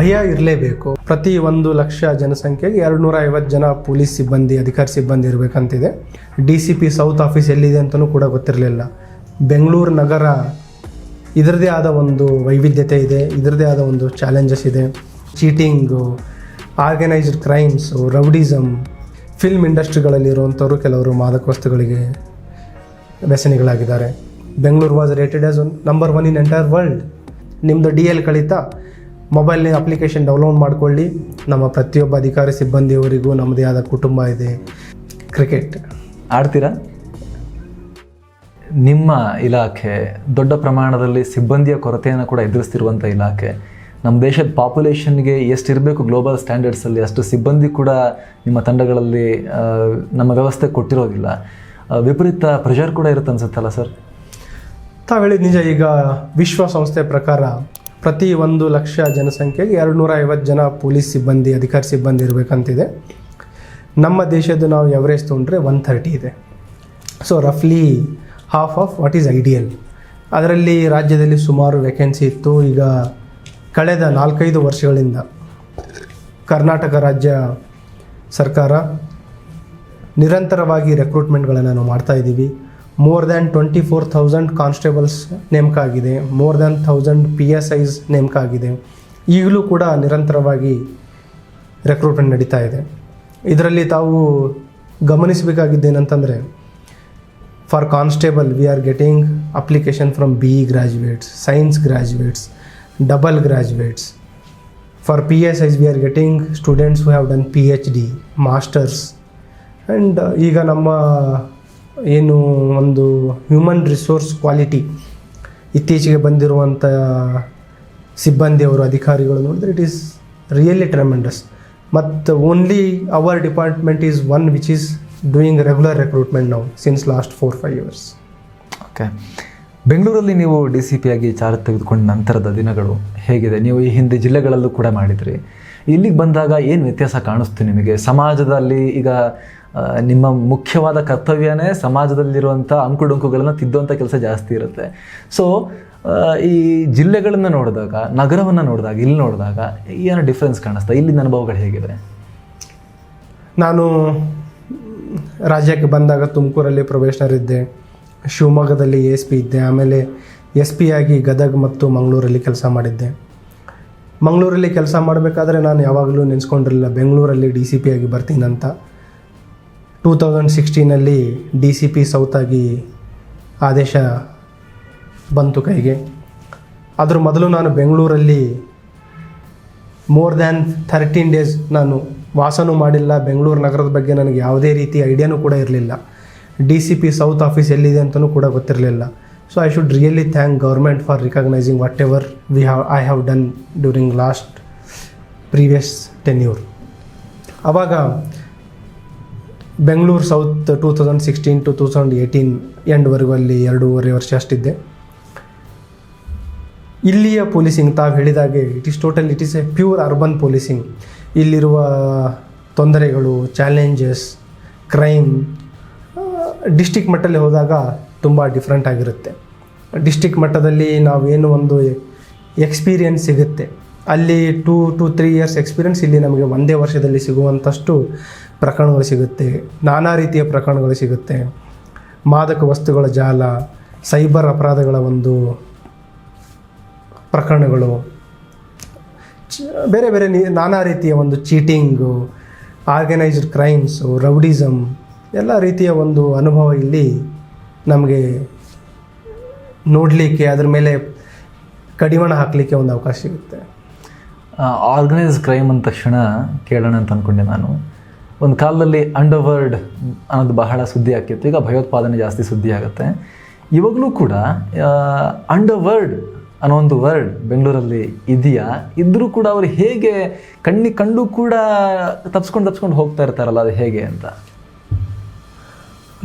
ಭಯ ಇರಲೇಬೇಕು. ಪ್ರತಿ 1,00,000 ಜನಸಂಖ್ಯೆಗೆ 250 ಜನ ಪೊಲೀಸ್ ಸಿಬ್ಬಂದಿ, ಅಧಿಕಾರಿ ಸಿಬ್ಬಂದಿ ಇರಬೇಕಂತಿದೆ. DCP ಸೌತ್ ಆಫೀಸ್ ಎಲ್ಲಿದೆ ಅಂತಲೂ ಕೂಡ ಗೊತ್ತಿರಲಿಲ್ಲ. ಬೆಂಗಳೂರು ನಗರ ಇದರದೇ ಆದ ಒಂದು ವೈವಿಧ್ಯತೆ ಇದೆ, ಇದರದೇ ಆದ ಒಂದು ಚಾಲೆಂಜಸ್ ಇದೆ. Cheating, organised crimes, rowdyism, film ಇಂಡಸ್ಟ್ರಿಗಳಲ್ಲಿರುವಂಥವರು ಕೆಲವರು ಮಾದಕ ವಸ್ತುಗಳಿಗೆ ವ್ಯಸನಿಗಳಾಗಿದ್ದಾರೆ. Bengaluru was rated as number 1 in entire world. ನಿಮ್ಮದು DL ಕಳೀತಾ ಮೊಬೈಲ್ನ ಅಪ್ಲಿಕೇಶನ್ ಡೌನ್ಲೋಡ್ ಮಾಡಿಕೊಳ್ಳಿ. ನಮ್ಮ ಪ್ರತಿಯೊಬ್ಬ ಅಧಿಕಾರಿ ಸಿಬ್ಬಂದಿಯವರಿಗೂ ನಮ್ಮದೇ ಆದ ಕುಟುಂಬ ಇದೆ. ಕ್ರಿಕೆಟ್ ಆಡ್ತೀರಾ? ನಿಮ್ಮ ಇಲಾಖೆ ದೊಡ್ಡ ಪ್ರಮಾಣದಲ್ಲಿ ಸಿಬ್ಬಂದಿಯ ಕೊರತೆಯನ್ನು ಕೂಡ ಎದುರಿಸ್ತಿರುವಂಥ ಇಲಾಖೆ. ನಮ್ಮ ದೇಶದ ಪಾಪ್ಯುಲೇಷನ್ಗೆ ಎಷ್ಟಿರಬೇಕು ಗ್ಲೋಬಲ್ ಸ್ಟ್ಯಾಂಡರ್ಡ್ಸಲ್ಲಿ ಅಷ್ಟು ಸಿಬ್ಬಂದಿ ಕೂಡ ನಿಮ್ಮ ತಂಡಗಳಲ್ಲಿ ನಮ್ಮ ವ್ಯವಸ್ಥೆ ಕೊಟ್ಟಿರೋದಿಲ್ಲ. ವಿಪರೀತ ಪ್ರೆಷರ್ ಕೂಡ ಇರುತ್ತೆ ಅನ್ಸುತ್ತಲ್ಲ ಸರ್? ತಾವು ಹೇಳಿದ ನಿಜ. ಈಗ ವಿಶ್ವಸಂಸ್ಥೆ ಪ್ರಕಾರ ಪ್ರತಿ 1,00,000 ಜನಸಂಖ್ಯೆಗೆ 250 ಜನ ಪೊಲೀಸ್ ಸಿಬ್ಬಂದಿ, ಅಧಿಕಾರಿ ಸಿಬ್ಬಂದಿ ಇರಬೇಕಂತಿದೆ. ನಮ್ಮ ದೇಶದ್ದು ನಾವು ಎವರೇಜ್ ತೊಗೊಂಡ್ರೆ 130 ಇದೆ. ಸೊ ರಫ್ಲಿ half of what is ideal. ಅದರಲ್ಲಿ ರಾಜ್ಯದಲ್ಲಿ ಸುಮಾರು ವೇಕೆನ್ಸಿ ಇತ್ತು. ಈಗ ಕಳೆದ 4-5 ವರ್ಷಗಳಿಂದ ಕರ್ನಾಟಕ ರಾಜ್ಯ ಸರ್ಕಾರ ನಿರಂತರವಾಗಿ ರೆಕ್ರೂಟ್ಮೆಂಟ್ಗಳನ್ನು ನಾವು ಮಾಡ್ತಾಯಿದ್ದೀವಿ. ಮೋರ್ ದ್ಯಾನ್ 24,000 ಕಾನ್ಸ್ಟೇಬಲ್ಸ್ ನೇಮಕ ಆಗಿದೆ. ಮೋರ್ ದ್ಯಾನ್ 1,000 PSIs ನೇಮಕ ಆಗಿದೆ. ಈಗಲೂ ಕೂಡ ನಿರಂತರವಾಗಿ ರೆಕ್ರೂಟ್ಮೆಂಟ್ ನಡೀತಾ ಇದೆ. ಇದರಲ್ಲಿ ತಾವು ಗಮನಿಸಬೇಕಾಗಿದ್ದೇನೆಂತಂದರೆ, for constable we are getting application from BE graduates, science graduates, double graduates. For PSIs we are getting students who have done PhD, masters. And ಈಗ ನಮ್ಮ ಏನು ಒಂದು ಹ್ಯೂಮನ್ ರಿಸೋರ್ಸ್ ಕ್ವಾಲಿಟಿ ಇತ್ತೀಚೆಗೆ ಬಂದಿರುವಂಥ ಸಿಬ್ಬಂದಿಯವರು, ಅಧಿಕಾರಿಗಳು ನೋಡಿದ್ರೆ ಇಟ್ ಈಸ್ ರಿಯಲಿ ಟ್ರೆಮೆಂಡಸ್. ಮತ್ತು only hour department is one which is doing regular recruitment now since last 4-5 years. Okay. ಬೆಂಗಳೂರಲ್ಲಿ ನೀವು DCP ಆಗಿ ಚಾರ್ಜ್ ತೆಗೆದುಕೊಂಡ ನಂತರದ ದಿನಗಳು ಹೇಗಿದೆ? ನೀವು ಈ ಹಿಂದೆ ಜಿಲ್ಲೆಗಳಲ್ಲೂ ಕೂಡ ಮಾಡಿದ್ರಿ. ಇಲ್ಲಿಗೆ ಬಂದಾಗ ಏನು ವ್ಯತ್ಯಾಸ ಕಾಣಿಸ್ತು ನಿಮಗೆ? ಸಮಾಜದಲ್ಲಿ ಈಗ ನಿಮ್ಮ ಮುಖ್ಯವಾದ ಕರ್ತವ್ಯನೇ ಸಮಾಜದಲ್ಲಿರುವಂಥ ಅಂಕುಡೊಂಕುಗಳನ್ನು ತಿದ್ದುವಂಥ ಕೆಲಸ ಜಾಸ್ತಿ ಇರುತ್ತೆ. ಸೊ ಈ ಜಿಲ್ಲೆಗಳನ್ನು ನೋಡಿದಾಗ, ನಗರವನ್ನು ನೋಡಿದಾಗ, ಇಲ್ಲಿ ನೋಡಿದಾಗ ಏನು ಡಿಫ್ರೆನ್ಸ್ ಕಾಣಿಸ್ತಾ? ಇಲ್ಲಿನ ಅನುಭವಗಳು ಹೇಗಿದೆ? ನಾನು ರಾಜ್ಯಕ್ಕೆ ಬಂದಾಗ ತುಮಕೂರಲ್ಲಿ ಪ್ರೊಬೇಷನರ್ ಇದ್ದೆ, ಶಿವಮೊಗ್ಗದಲ್ಲಿ ASP ಇದ್ದೆ, ಆಮೇಲೆ SP ಆಗಿ ಗದಗ ಮತ್ತು ಮಂಗಳೂರಲ್ಲಿ ಕೆಲಸ ಮಾಡಿದ್ದೆ. ಮಂಗಳೂರಲ್ಲಿ ಕೆಲಸ ಮಾಡಬೇಕಾದ್ರೆ ನಾನು ಯಾವಾಗಲೂ ನೆನೆಸ್ಕೊಂಡಿರಲಿಲ್ಲ ಬೆಂಗಳೂರಲ್ಲಿ DCP ಆಗಿ ಬರ್ತೀನಂತ. 2016 DCP ಸೌತ್ ಆಗಿ ಆದೇಶ ಬಂತು ಕೈಗೆ. ಅದ್ರ ಮೊದಲು ನಾನು ಬೆಂಗಳೂರಲ್ಲಿ ಮೋರ್ ದ್ಯಾನ್ 13 days ನಾನು ವಾಸನೂ ಮಾಡಿಲ್ಲ. ಬೆಂಗಳೂರು ನಗರದ ಬಗ್ಗೆ ನನಗೆ ಯಾವುದೇ ರೀತಿ ಐಡಿಯಾನೂ ಕೂಡ ಇರಲಿಲ್ಲ. DCP ಸೌತ್ ಆಫೀಸ್ ಎಲ್ಲಿದೆ ಅಂತಲೂ ಕೂಡ ಗೊತ್ತಿರಲಿಲ್ಲ. So I should really thank government for recognising whatever I have done during last previous tenure. ಆವಾಗ ಬೆಂಗಳೂರು ಸೌತ್ 2016 to 2018 ಎಂಡ್ವರೆಗೂ ಅಲ್ಲಿ 2.5 ವರ್ಷ ಅಷ್ಟಿದ್ದೆ. ಇಲ್ಲಿಯ ಪೊಲೀಸಿಂಗ್ ತಾವು ಹೇಳಿದಾಗೆ it is A pure urban policing. ಇಲ್ಲಿರುವ ತೊಂದರೆಗಳು, ಚಾಲೆಂಜಸ್, ಕ್ರೈಮ್ ಡಿಸ್ಟಿಕ್ ಮಟ್ಟದಲ್ಲಿ ಹೋದಾಗ ತುಂಬ ಡಿಫ್ರೆಂಟ್ ಆಗಿರುತ್ತೆ. ಡಿಸ್ಟಿಕ್ ಮಟ್ಟದಲ್ಲಿ ನಾವೇನು ಒಂದು ಎಕ್ಸ್ಪೀರಿಯನ್ಸ್ ಸಿಗುತ್ತೆ, ಅಲ್ಲಿ 2 to 3 years ಎಕ್ಸ್ಪೀರಿಯನ್ಸ್ ಇಲ್ಲಿ ನಮಗೆ ಒಂದೇ ವರ್ಷದಲ್ಲಿ ಸಿಗುವಂಥಷ್ಟು ಪ್ರಕರಣಗಳು ಸಿಗುತ್ತೆ. ನಾನಾ ರೀತಿಯ ಪ್ರಕರಣಗಳು ಸಿಗುತ್ತೆ. ಮಾದಕ ವಸ್ತುಗಳ ಜಾಲ, ಸೈಬರ್ ಅಪರಾಧಗಳ ಒಂದು ಪ್ರಕರಣಗಳು, ಬೇರೆ ಬೇರೆ ನಾನಾ ರೀತಿಯ ಒಂದು ಚೀಟಿಂಗು, ಆರ್ಗನೈಸ್ಡ್ ಕ್ರೈಮ್ಸು, ರೌಡಿಸಮ್, ಎಲ್ಲ ರೀತಿಯ ಒಂದು ಅನುಭವ ಇಲ್ಲಿ ನಮಗೆ ನೋಡಲಿಕ್ಕೆ, ಅದ್ರ ಮೇಲೆ ಕಡಿವಾಣ ಹಾಕಲಿಕ್ಕೆ ಒಂದು ಅವಕಾಶ ಸಿಗುತ್ತೆ. ಆರ್ಗನೈಸ್ಡ್ ಕ್ರೈಮ್ ಅಂದ ತಕ್ಷಣ ಕೇಳೋಣ ಅಂತ ಅಂದ್ಕೊಂಡೆ ನಾನು. ಒಂದು ಕಾಲದಲ್ಲಿ ಅಂಡರ್ವರ್ಲ್ಡ್ ಅನ್ನೋದು ಬಹಳ ಸುದ್ದಿ ಆಗ್ತಿತ್ತು. ಈಗ ಭಯೋತ್ಪಾದನೆ ಜಾಸ್ತಿ ಸುದ್ದಿ ಆಗುತ್ತೆ. ಇವಾಗಲೂ ಕೂಡ ಅಂಡರ್ವರ್ಲ್ಡ್ ಅನ್ನೋ ಒಂದು ವರ್ಡ್ ಬೆಂಗಳೂರಲ್ಲಿ ಇದೆಯಾ? ಇದ್ದರೂ ಕೂಡ ಅವರು ಹೇಗೆ ಕಂಡು ಕೂಡ ತಪ್ಸ್ಕೊಂಡು ಹೋಗ್ತಾ ಇರ್ತಾರಲ್ಲ, ಅದು ಹೇಗೆ ಅಂತ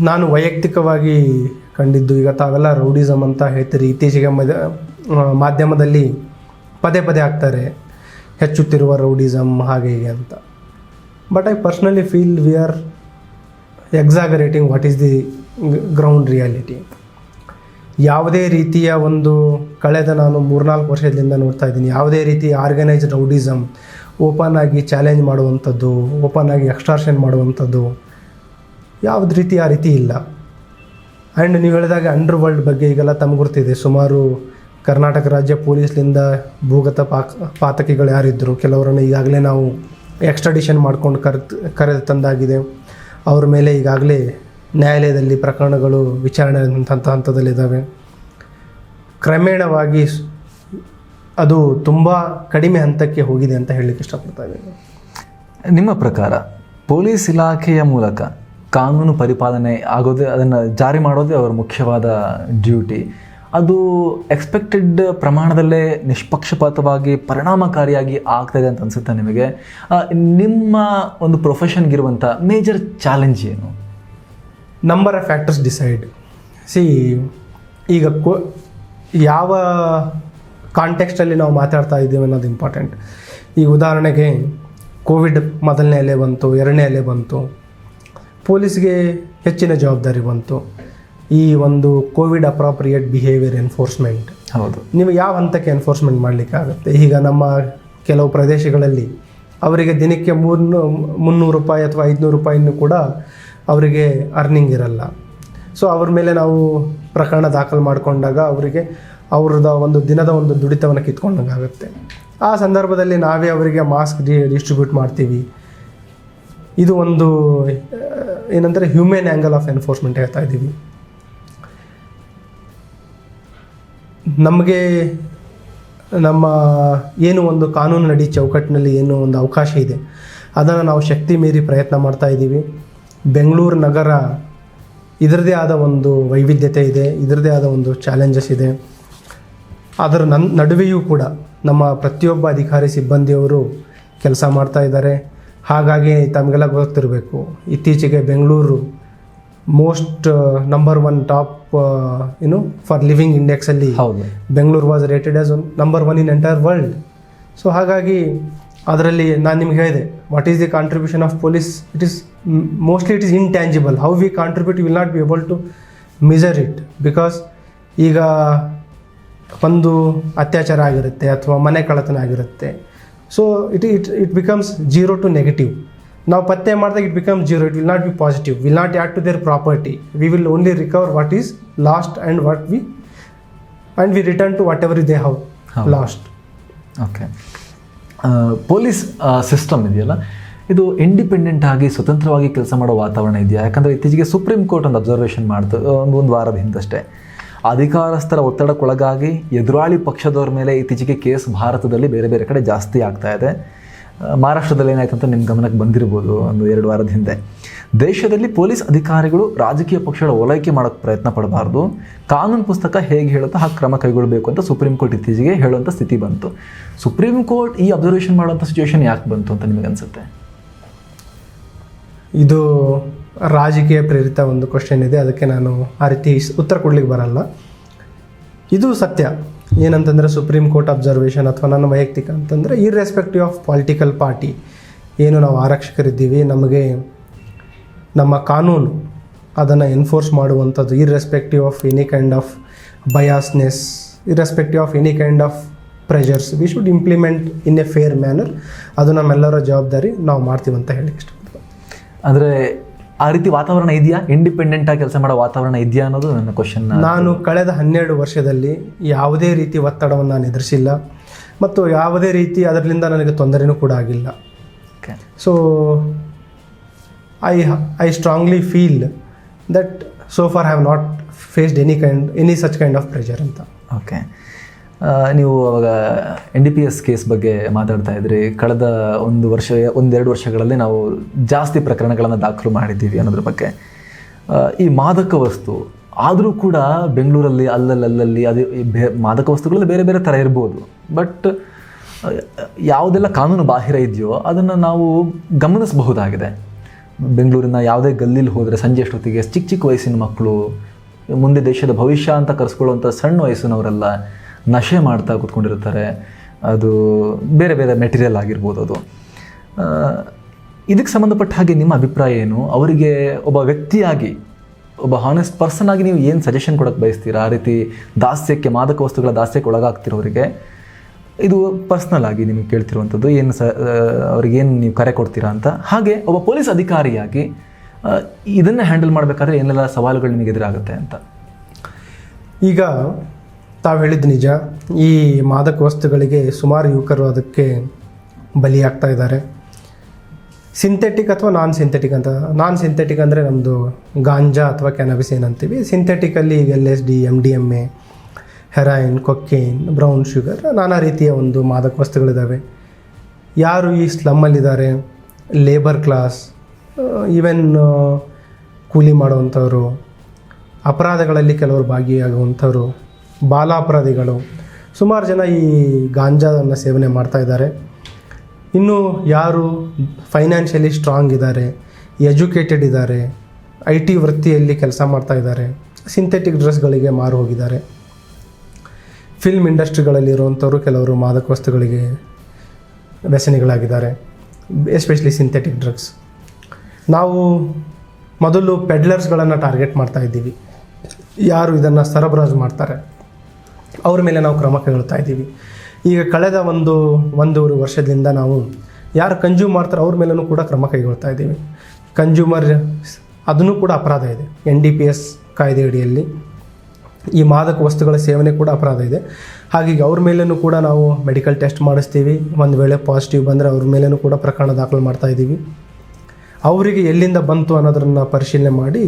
ನಾನು ವೈಯಕ್ತಿಕವಾಗಿ ಕಂಡಿದ್ದು. ಈಗ ತಾವೆಲ್ಲ ರೌಡಿಸಮ್ ಅಂತ ಹೇಳ್ತೀರಿ, ಇತ್ತೀಚೆಗೆ ಮಾಧ್ಯಮದಲ್ಲಿ ಪದೇ ಪದೇ ಆಗ್ತಾರೆ ಹೆಚ್ಚುತ್ತಿರುವ ರೌಡಿಸಮ್ ಹಾಗೆ ಹೀಗೆ ಅಂತ. But I personally feel we are exaggerating what is the ground reality. ಯಾವುದೇ ರೀತಿಯ ಒಂದು ಕಳೆದ ನಾನು 3-4 ವರ್ಷದಿಂದ ನೋಡ್ತಾ ಇದ್ದೀನಿ, ಯಾವುದೇ ರೀತಿ ಆರ್ಗನೈಸ್ಡ್ ರೌಡಿಸಮ್ ಓಪನ್ ಆಗಿ ಚಾಲೆಂಜ್ ಮಾಡುವಂಥದ್ದು, ಓಪನ್ ಆಗಿ ಎಕ್ಸ್ಟಾರ್ಷನ್ ಮಾಡುವಂಥದ್ದು ಯಾವುದೇ ರೀತಿ ಆ ರೀತಿ ಇಲ್ಲ. ಆ್ಯಂಡ್ ನೀವು ಹೇಳಿದಾಗ ಅಂಡರ್ ವರ್ಲ್ಡ್ ಬಗ್ಗೆ ಈಗೆಲ್ಲ ತಮ್ಗೆ ಗೊತ್ತಿದೆ. ಸುಮಾರು ಕರ್ನಾಟಕ ರಾಜ್ಯ ಪೊಲೀಸ್ನಿಂದ ಭೂಗತ ಪಾತಕಿಗಳು ಯಾರಿದ್ದರು ಕೆಲವರನ್ನು ಈಗಾಗಲೇ ನಾವು ಎಕ್ಸ್ಟ್ರಾಡಿಷನ್ ಮಾಡ್ಕೊಂಡು ಕರೆದು ತಂದಾಗಿದೆ. ಅವ್ರ ಮೇಲೆ ಈಗಾಗಲೇ ನ್ಯಾಯಾಲಯದಲ್ಲಿ ಪ್ರಕರಣಗಳು ವಿಚಾರಣೆ ಹಂತದಲ್ಲಿದ್ದಾವೆ. ಕ್ರಮೇಣವಾಗಿ ಅದು ತುಂಬ ಕಡಿಮೆ ಹಂತಕ್ಕೆ ಹೋಗಿದೆ ಅಂತ ಹೇಳಲಿಕ್ಕೆ ಇಷ್ಟಪಡ್ತಾ ಇದ್ದೀನಿ. ನಿಮ್ಮ ಪ್ರಕಾರ ಪೊಲೀಸ್ ಇಲಾಖೆಯ ಮೂಲಕ ಕಾನೂನು ಪರಿಪಾಲನೆ ಆಗೋದೇ, ಅದನ್ನು ಜಾರಿ ಮಾಡೋದೇ ಅವರ ಮುಖ್ಯವಾದ ಡ್ಯೂಟಿ. ಅದು ಎಕ್ಸ್ಪೆಕ್ಟೆಡ್ ಪ್ರಮಾಣದಲ್ಲೇ ನಿಷ್ಪಕ್ಷಪಾತವಾಗಿ ಪರಿಣಾಮಕಾರಿಯಾಗಿ ಆಗ್ತಾಯಿದೆ ಅಂತ ಅನಿಸುತ್ತೆ ನಿಮಗೆ? ನಿಮ್ಮ ಒಂದು ಪ್ರೊಫೆಷನ್ಗಿರುವಂಥ ಮೇಜರ್ ಚಾಲೆಂಜ್ ಏನು? Number of factors decide. ಈಗ ಯಾವ ಕಾಂಟೆಕ್ಸ್ಟಲ್ಲಿ ನಾವು ಮಾತಾಡ್ತಾ ಇದ್ದೀವಿ ಅನ್ನೋದು ಇಂಪಾರ್ಟೆಂಟ್. ಈಗ ಉದಾಹರಣೆಗೆ ಕೋವಿಡ್ ಮೊದಲನೇ ಅಲೆ ಬಂತು, ಎರಡನೇ ಅಲೆ ಬಂತು, ಪೊಲೀಸ್ಗೆ ಹೆಚ್ಚಿನ ಜವಾಬ್ದಾರಿ ಬಂತು. ಈ ಒಂದು ಕೋವಿಡ್ ಅಪ್ರಾಪ್ರಿಯೇಟ್ ಬಿಹೇವಿಯರ್ ಎನ್ಫೋರ್ಸ್ಮೆಂಟ್, ಹೌದು, ನೀವು ಯಾವ ಹಂತಕ್ಕೆ ಎನ್ಫೋರ್ಸ್ಮೆಂಟ್ ಮಾಡಲಿಕ್ಕಾಗುತ್ತೆ? ಈಗ ನಮ್ಮ ಕೆಲವು ಪ್ರದೇಶಗಳಲ್ಲಿ ಅವರಿಗೆ ದಿನಕ್ಕೆ 300 ರೂಪಾಯಿ ಅಥವಾ 500 ರೂಪಾಯಿನೂ ಕೂಡ ಅವರಿಗೆ ಅರ್ನಿಂಗ್ ಇರಲ್ಲ. ಸೊ ಅವ್ರ ಮೇಲೆ ನಾವು ಪ್ರಕರಣ ದಾಖಲು ಮಾಡಿಕೊಂಡಾಗ ಅವರಿಗೆ ಅವ್ರದ್ದು ಒಂದು ದಿನದ ಒಂದು ದುಡಿತವನ್ನು ಕಿತ್ಕೊಂಡಂಗೆ ಆಗುತ್ತೆ. ಆ ಸಂದರ್ಭದಲ್ಲಿ ನಾವೇ ಅವರಿಗೆ ಮಾಸ್ಕ್ ಡಿಸ್ಟ್ರಿಬ್ಯೂಟ್ ಮಾಡ್ತೀವಿ. ಇದು ಒಂದು ಏನಂದರೆ ಹ್ಯೂಮನ್ ಆ್ಯಂಗಲ್ ಆಫ್ ಎನ್ಫೋರ್ಸ್ಮೆಂಟ್ ಹೇಳ್ತಾ ಇದ್ದೀವಿ. ನಮಗೆ ನಮ್ಮ ಏನು ಒಂದು ಕಾನೂನು ನಡಿ ಚೌಕಟ್ಟಿನಲ್ಲಿ ಏನು ಒಂದು ಅವಕಾಶ ಇದೆ ಅದನ್ನು ನಾವು ಶಕ್ತಿ ಮೀರಿ ಪ್ರಯತ್ನ ಮಾಡ್ತಾ ಇದ್ದೀವಿ. ಬೆಂಗಳೂರು ನಗರ ಇದರದೇ ಆದ ಒಂದು ವೈವಿಧ್ಯತೆ ಇದೆ, ಇದರದೇ ಆದ ಒಂದು ಚಾಲೆಂಜಸ್ ಇದೆ. ಅದರ ನಡುವೆಯೂ ಕೂಡ ನಮ್ಮ ಪ್ರತಿಯೊಬ್ಬ ಅಧಿಕಾರಿ ಸಿಬ್ಬಂದಿಯವರು ಕೆಲಸ ಮಾಡ್ತಾ ಇದ್ದಾರೆ. ಹಾಗಾಗಿ ತಮಗೆಲ್ಲ ಗೊತ್ತಿರಬೇಕು, ಇತ್ತೀಚೆಗೆ Bengaluru most number 1 top for living ಇಂಡೆಕ್ಸಲ್ಲಿ Bengaluru was rated as number 1 in entire world. So ಹಾಗಾಗಿ ಅದರಲ್ಲಿ ನಾನು ನಿಮ್ಗೆ ಹೇಳಿದೆ, what is the contribution of police? It is mostly it is intangible. How we contribute will not be able to measure it. Because ಈಗ ಒಂದು ಅತ್ಯಾಚಾರ ಆಗಿರುತ್ತೆ ಅಥವಾ ಮನೆ ಕಳ್ಳತನ ಆಗಿರುತ್ತೆ. So it becomes 0 to negative. ನಾವು ಪತ್ತೆ ಮಾಡಿದಾಗ it becomes 0. It will not be positive, will not add to their property. We will only recover what is lost and we return to whatever they have lost. Okay, police system ಇದೆಯಲ್ಲ, ಇದು independent ಆಗಿ ಸ್ವತಂತ್ರವಾಗಿ ಕೆಲಸ ಮಾಡೋ ವಾತಾವರಣ ಇದೆಯಾ? ಯಾಕಂದರೆ ಇತ್ತೀಚೆಗೆ ಸುಪ್ರೀಂ ಕೋರ್ಟ್ ಒಂದು ಅಬ್ಸರ್ವೇಷನ್ ಮಾಡ್ತು ಒಂದು ವಾರದ ಹಿಂದಷ್ಟೇ. ಅಧಿಕಾರಸ್ಥರ ಒತ್ತಡಕ್ಕೊಳಗಾಗಿ ಎದುರಾಳಿ ಪಕ್ಷದವ್ರ ಮೇಲೆ ಇತ್ತೀಚೆಗೆ ಕೇಸ್ ಭಾರತದಲ್ಲಿ ಬೇರೆ ಬೇರೆ ಕಡೆ ಜಾಸ್ತಿ ಆಗ್ತಾ ಇದೆ. ಮಹಾರಾಷ್ಟ್ರದಲ್ಲಿ ಏನಾಯ್ತು ಅಂತ ನಿಮ್ಮ ಗಮನಕ್ಕೆ ಬಂದಿರ್ಬೋದು 1-2 ವಾರದ ಹಿಂದೆ. ದೇಶದಲ್ಲಿ ಪೊಲೀಸ್ ಅಧಿಕಾರಿಗಳು ರಾಜಕೀಯ ಪಕ್ಷಗಳ ಓಲೈಕೆ ಮಾಡೋಕ್ಕೆ ಪ್ರಯತ್ನ ಪಡಬಾರ್ದು, ಕಾನೂನು ಪುಸ್ತಕ ಹೇಗೆ ಹೇಳುತ್ತೋ ಹಾಗೆ ಕ್ರಮ ಕೈಗೊಳ್ಳಬೇಕು ಅಂತ ಸುಪ್ರೀಂ ಕೋರ್ಟ್ ಇತ್ತೀಚೆಗೆ ಹೇಳುವಂಥ ಸ್ಥಿತಿ ಬಂತು. ಸುಪ್ರೀಂ ಕೋರ್ಟ್ ಈ ಅಬ್ಸರ್ವೇಷನ್ ಮಾಡುವಂಥ ಸಿಚುವೇಶನ್ ಯಾಕೆ ಬಂತು ಅಂತ ನಿಮಗೆ ಅನಿಸುತ್ತೆ? ಇದು ರಾಜಕೀಯ ಪ್ರೇರಿತ ಒಂದು ಕ್ವಶನ್ ಇದೆ, ಅದಕ್ಕೆ ನಾನು ಆ ರೀತಿ ಉತ್ತರ ಕೊಡ್ಲಿಕ್ಕೆ ಬರಲ್ಲ. ಇದು ಸತ್ಯ ಏನಂತಂದರೆ ಸುಪ್ರೀಂ ಕೋರ್ಟ್ ಅಬ್ಸರ್ವೇಷನ್ ಅಥವಾ ನನ್ನ ವೈಯಕ್ತಿಕ ಅಂತಂದರೆ ಇರ್ರೆಸ್ಪೆಕ್ಟಿವ್ ಆಫ್ ಪೊಲಿಟಿಕಲ್ ಪಾರ್ಟಿ ಏನು ನಾವು ಆರಕ್ಷಕರಿದ್ದೀವಿ, ನಮಗೆ ನಮ್ಮ ಕಾನೂನು ಅದನ್ನು ಎನ್ಫೋರ್ಸ್ ಮಾಡುವಂಥದ್ದು irrespective of any kind of biasness, irrespective of any kind of pressures, we should implement in a fair manner. ಅದು ನಮ್ಮೆಲ್ಲರ ಜವಾಬ್ದಾರಿ, ನಾವು ಮಾಡ್ತೀವಿ ಅಂತ ಹೇಳಿ ಇಷ್ಟಪಡ್ತೀನಿ. ಅಂದರೆ ಆ ರೀತಿ ವಾತಾವರಣ ಇದೆಯಾ? ಇಂಡಿಪೆಂಡೆಂಟಾಗಿ ಕೆಲಸ ಮಾಡೋ ವಾತಾವರಣ ಇದೆಯಾ ಅನ್ನೋದು ನನ್ನ ಕ್ವಶನ್. ನಾನು ಕಳೆದ 12 ವರ್ಷದಲ್ಲಿ ಯಾವುದೇ ರೀತಿ ಒತ್ತಡವನ್ನು ನಾನು ಎದುರಿಸಿಲ್ಲ ಮತ್ತು ಯಾವುದೇ ರೀತಿ ಅದರಿಂದ ನನಗೆ ತೊಂದರೆನೂ ಕೂಡ ಆಗಿಲ್ಲ. So I strongly feel that so for have not faced any such kind of pressure ಅಂತ. ಓಕೆ, ನೀವು ಅವಾಗ NDPS ಕೇಸ್ ಬಗ್ಗೆ ಮಾತಾಡ್ತಾ ಇದ್ರಿ. ಕಳೆದ 1-2 ವರ್ಷಗಳಲ್ಲಿ ನಾವು ಜಾಸ್ತಿ ಪ್ರಕರಣಗಳನ್ನು ದಾಖಲು ಮಾಡಿದ್ದೀವಿ ಅನ್ನೋದ್ರ ಬಗ್ಗೆ. ಈ ಮಾದಕ ವಸ್ತು ಆದರೂ ಕೂಡ ಬೆಂಗಳೂರಲ್ಲಿ ಅಲ್ಲಲ್ಲಿ ಅದು ಮಾದಕ ವಸ್ತುಗಳಲ್ಲಿ ಬೇರೆ ಬೇರೆ ಥರ ಇರ್ಬೋದು, ಬಟ್ ಯಾವುದೆಲ್ಲ ಕಾನೂನು ಬಾಹಿರ ಇದೆಯೋ ಅದನ್ನು ನಾವು ಗಮನಿಸಬಹುದಾಗಿದೆ. ಬೆಂಗಳೂರಿನ ಯಾವುದೇ ಗಲ್ಲಿಲಿ ಹೋದರೆ ಸಂಜೆ ಅಷ್ಟೊತ್ತಿಗೆ ಚಿಕ್ಕ ವಯಸ್ಸಿನ ಮಕ್ಕಳು, ಮುಂದೆ ದೇಶದ ಭವಿಷ್ಯ ಅಂತ ಕರೆಸ್ಕೊಳ್ಳುವಂಥ ಸಣ್ಣ ವಯಸ್ಸಿನವರೆಲ್ಲ ನಶೆ ಮಾಡ್ತಾ ಕೂತ್ಕೊಂಡಿರ್ತಾರೆ. ಅದು ಬೇರೆ ಬೇರೆ ಮೆಟೀರಿಯಲ್ ಆಗಿರ್ಬೋದು. ಅದು ಇದಕ್ಕೆ ಸಂಬಂಧಪಟ್ಟ ಹಾಗೆ ನಿಮ್ಮ ಅಭಿಪ್ರಾಯ ಏನು? ಅವರಿಗೆ ಒಬ್ಬ ವ್ಯಕ್ತಿಯಾಗಿ ಒಬ್ಬ ಹಾನೆಸ್ಟ್ ಪರ್ಸನ್ ಆಗಿ ನೀವು ಏನು ಸಜೆಷನ್ ಕೊಡೋಕ್ಕೆ ಬಯಸ್ತೀರಾ? ಆ ರೀತಿ ದಾಸ್ಯಕ್ಕೆ, ಮಾದಕ ವಸ್ತುಗಳ ದಾಸ್ಯಕ್ಕೆ ಒಳಗಾಗ್ತಿರೋರಿಗೆ ಇದು ಪರ್ಸ್ನಲ್ ಆಗಿ ನಿಮಗೆ ಕೇಳ್ತಿರುವಂಥದ್ದು, ಏನು ಅವ್ರಿಗೇನು ನೀವು ಕರೆ ಕೊಡ್ತೀರಾ ಅಂತ. ಹಾಗೆ ಒಬ್ಬ ಪೊಲೀಸ್ ಅಧಿಕಾರಿಯಾಗಿ ಇದನ್ನು ಹ್ಯಾಂಡಲ್ ಮಾಡಬೇಕಾದ್ರೆ ಏನೆಲ್ಲ ಸವಾಲುಗಳು ನಿಮಗೆ ಎದುರಾಗುತ್ತೆ ಅಂತ. ಈಗ ತಾವು ಹೇಳಿದ್ದು ನಿಜ, ಈ ಮಾದಕ ವಸ್ತುಗಳಿಗೆ ಸುಮಾರು ಯುವಕರು ಅದಕ್ಕೆ ಬಲಿಯಾಗ್ತಾ ಇದ್ದಾರೆ. ಸಿಂಥೆಟಿಕ್ ಅಥವಾ ನಾನ್ ಸಿಂಥೆಟಿಕ್ ಅಂತ. ನಾನ್ ಸಿಂಥೆಟಿಕ್ ಅಂದರೆ ನಮ್ಮದು ಗಾಂಜಾ ಅಥವಾ ಕ್ಯಾನಬಿಸ್ ಏನಂತೀವಿ. Synthetically LSD, MDMA, heroin, cocaine, brown sugar, ನಾನಾ ರೀತಿಯ ಒಂದು ಮಾದಕ ವಸ್ತುಗಳಿದ್ದಾವೆ. ಯಾರು ಈ ಸ್ಲಮ್ಮಲ್ಲಿದ್ದಾರೆ, ಲೇಬರ್ ಕ್ಲಾಸ್, ಈವನ್ ಕೂಲಿ ಮಾಡುವಂಥವ್ರು, ಅಪರಾಧಗಳಲ್ಲಿ ಕೆಲವರು ಭಾಗಿಯಾಗುವಂಥವ್ರು, ಬಾಲ ಅಪರಾಧಿಗಳು, ಸುಮಾರು ಜನ ಈ ಗಾಂಜಾವನ್ನು ಸೇವನೆ ಮಾಡ್ತಾ ಇದ್ದಾರೆ. ಇನ್ನು ಯಾರು ಫೈನಾನ್ಷಿಯಲಿ ಸ್ಟ್ರಾಂಗ್ ಇದ್ದಾರೆ, ಎಜುಕೇಟೆಡ್ ಇದ್ದಾರೆ, IT ವೃತ್ತಿಯಲ್ಲಿ ಕೆಲಸ ಮಾಡ್ತಾ ಇದ್ದಾರೆ, ಸಿಂಥೆಟಿಕ್ ಡ್ರೆಸ್ಗಳಿಗೆ ಮಾರು ಹೋಗಿದ್ದಾರೆ. ಫಿಲ್ಮ್ ಇಂಡಸ್ಟ್ರಿಗಳಲ್ಲಿರುವಂಥವ್ರು ಕೆಲವರು ಮಾದಕ ವಸ್ತುಗಳಿಗೆ ವ್ಯಸನಿಗಳಾಗಿದ್ದಾರೆ, ಎಸ್ಪೆಷಲಿ ಸಿಂಥೆಟಿಕ್ ಡ್ರಗ್ಸ್. ನಾವು ಮೊದಲು ಪೆಡ್ಲರ್ಸ್ಗಳನ್ನು ಟಾರ್ಗೆಟ್ ಮಾಡ್ತಾ ಇದ್ದೀವಿ. ಯಾರು ಇದನ್ನು ಸರಬರಾಜು ಮಾಡ್ತಾರೆ ಅವ್ರ ಮೇಲೆ ನಾವು ಕ್ರಮ ಕೈಗೊಳ್ತಾ ಇದ್ದೀವಿ. ಈಗ ಕಳೆದ ಒಂದೂವರೆ ವರ್ಷದಿಂದ ನಾವು ಯಾರು ಕನ್ಸ್ಯೂಮ್ ಮಾಡ್ತಾರೆ ಅವ್ರ ಮೇಲೂ ಕೂಡ ಕ್ರಮ ಕೈಗೊಳ್ತಾ ಇದ್ದೀವಿ. ಕನ್ಸ್ಯೂಮರ್ ಅದನ್ನು ಕೂಡ ಅಪರಾಧ ಇದೆ. NDPS ಕಾಯ್ದೆ ಅಡಿಯಲ್ಲಿ ಈ ಮಾದಕ ವಸ್ತುಗಳ ಸೇವನೆ ಕೂಡ ಅಪರಾಧ ಇದೆ. ಹಾಗಾಗಿ ಅವ್ರ ಮೇಲೂ ಕೂಡ ನಾವು ಮೆಡಿಕಲ್ ಟೆಸ್ಟ್ ಮಾಡಿಸ್ತೀವಿ. ಒಂದು ವೇಳೆ ಪಾಸಿಟಿವ್ ಬಂದರೆ ಅವ್ರ ಮೇಲೂ ಕೂಡ ಪ್ರಕರಣ ದಾಖಲು ಮಾಡ್ತಾ ಇದ್ದೀವಿ. ಅವರಿಗೆ ಎಲ್ಲಿಂದ ಬಂತು ಅನ್ನೋದನ್ನು ಪರಿಶೀಲನೆ ಮಾಡಿ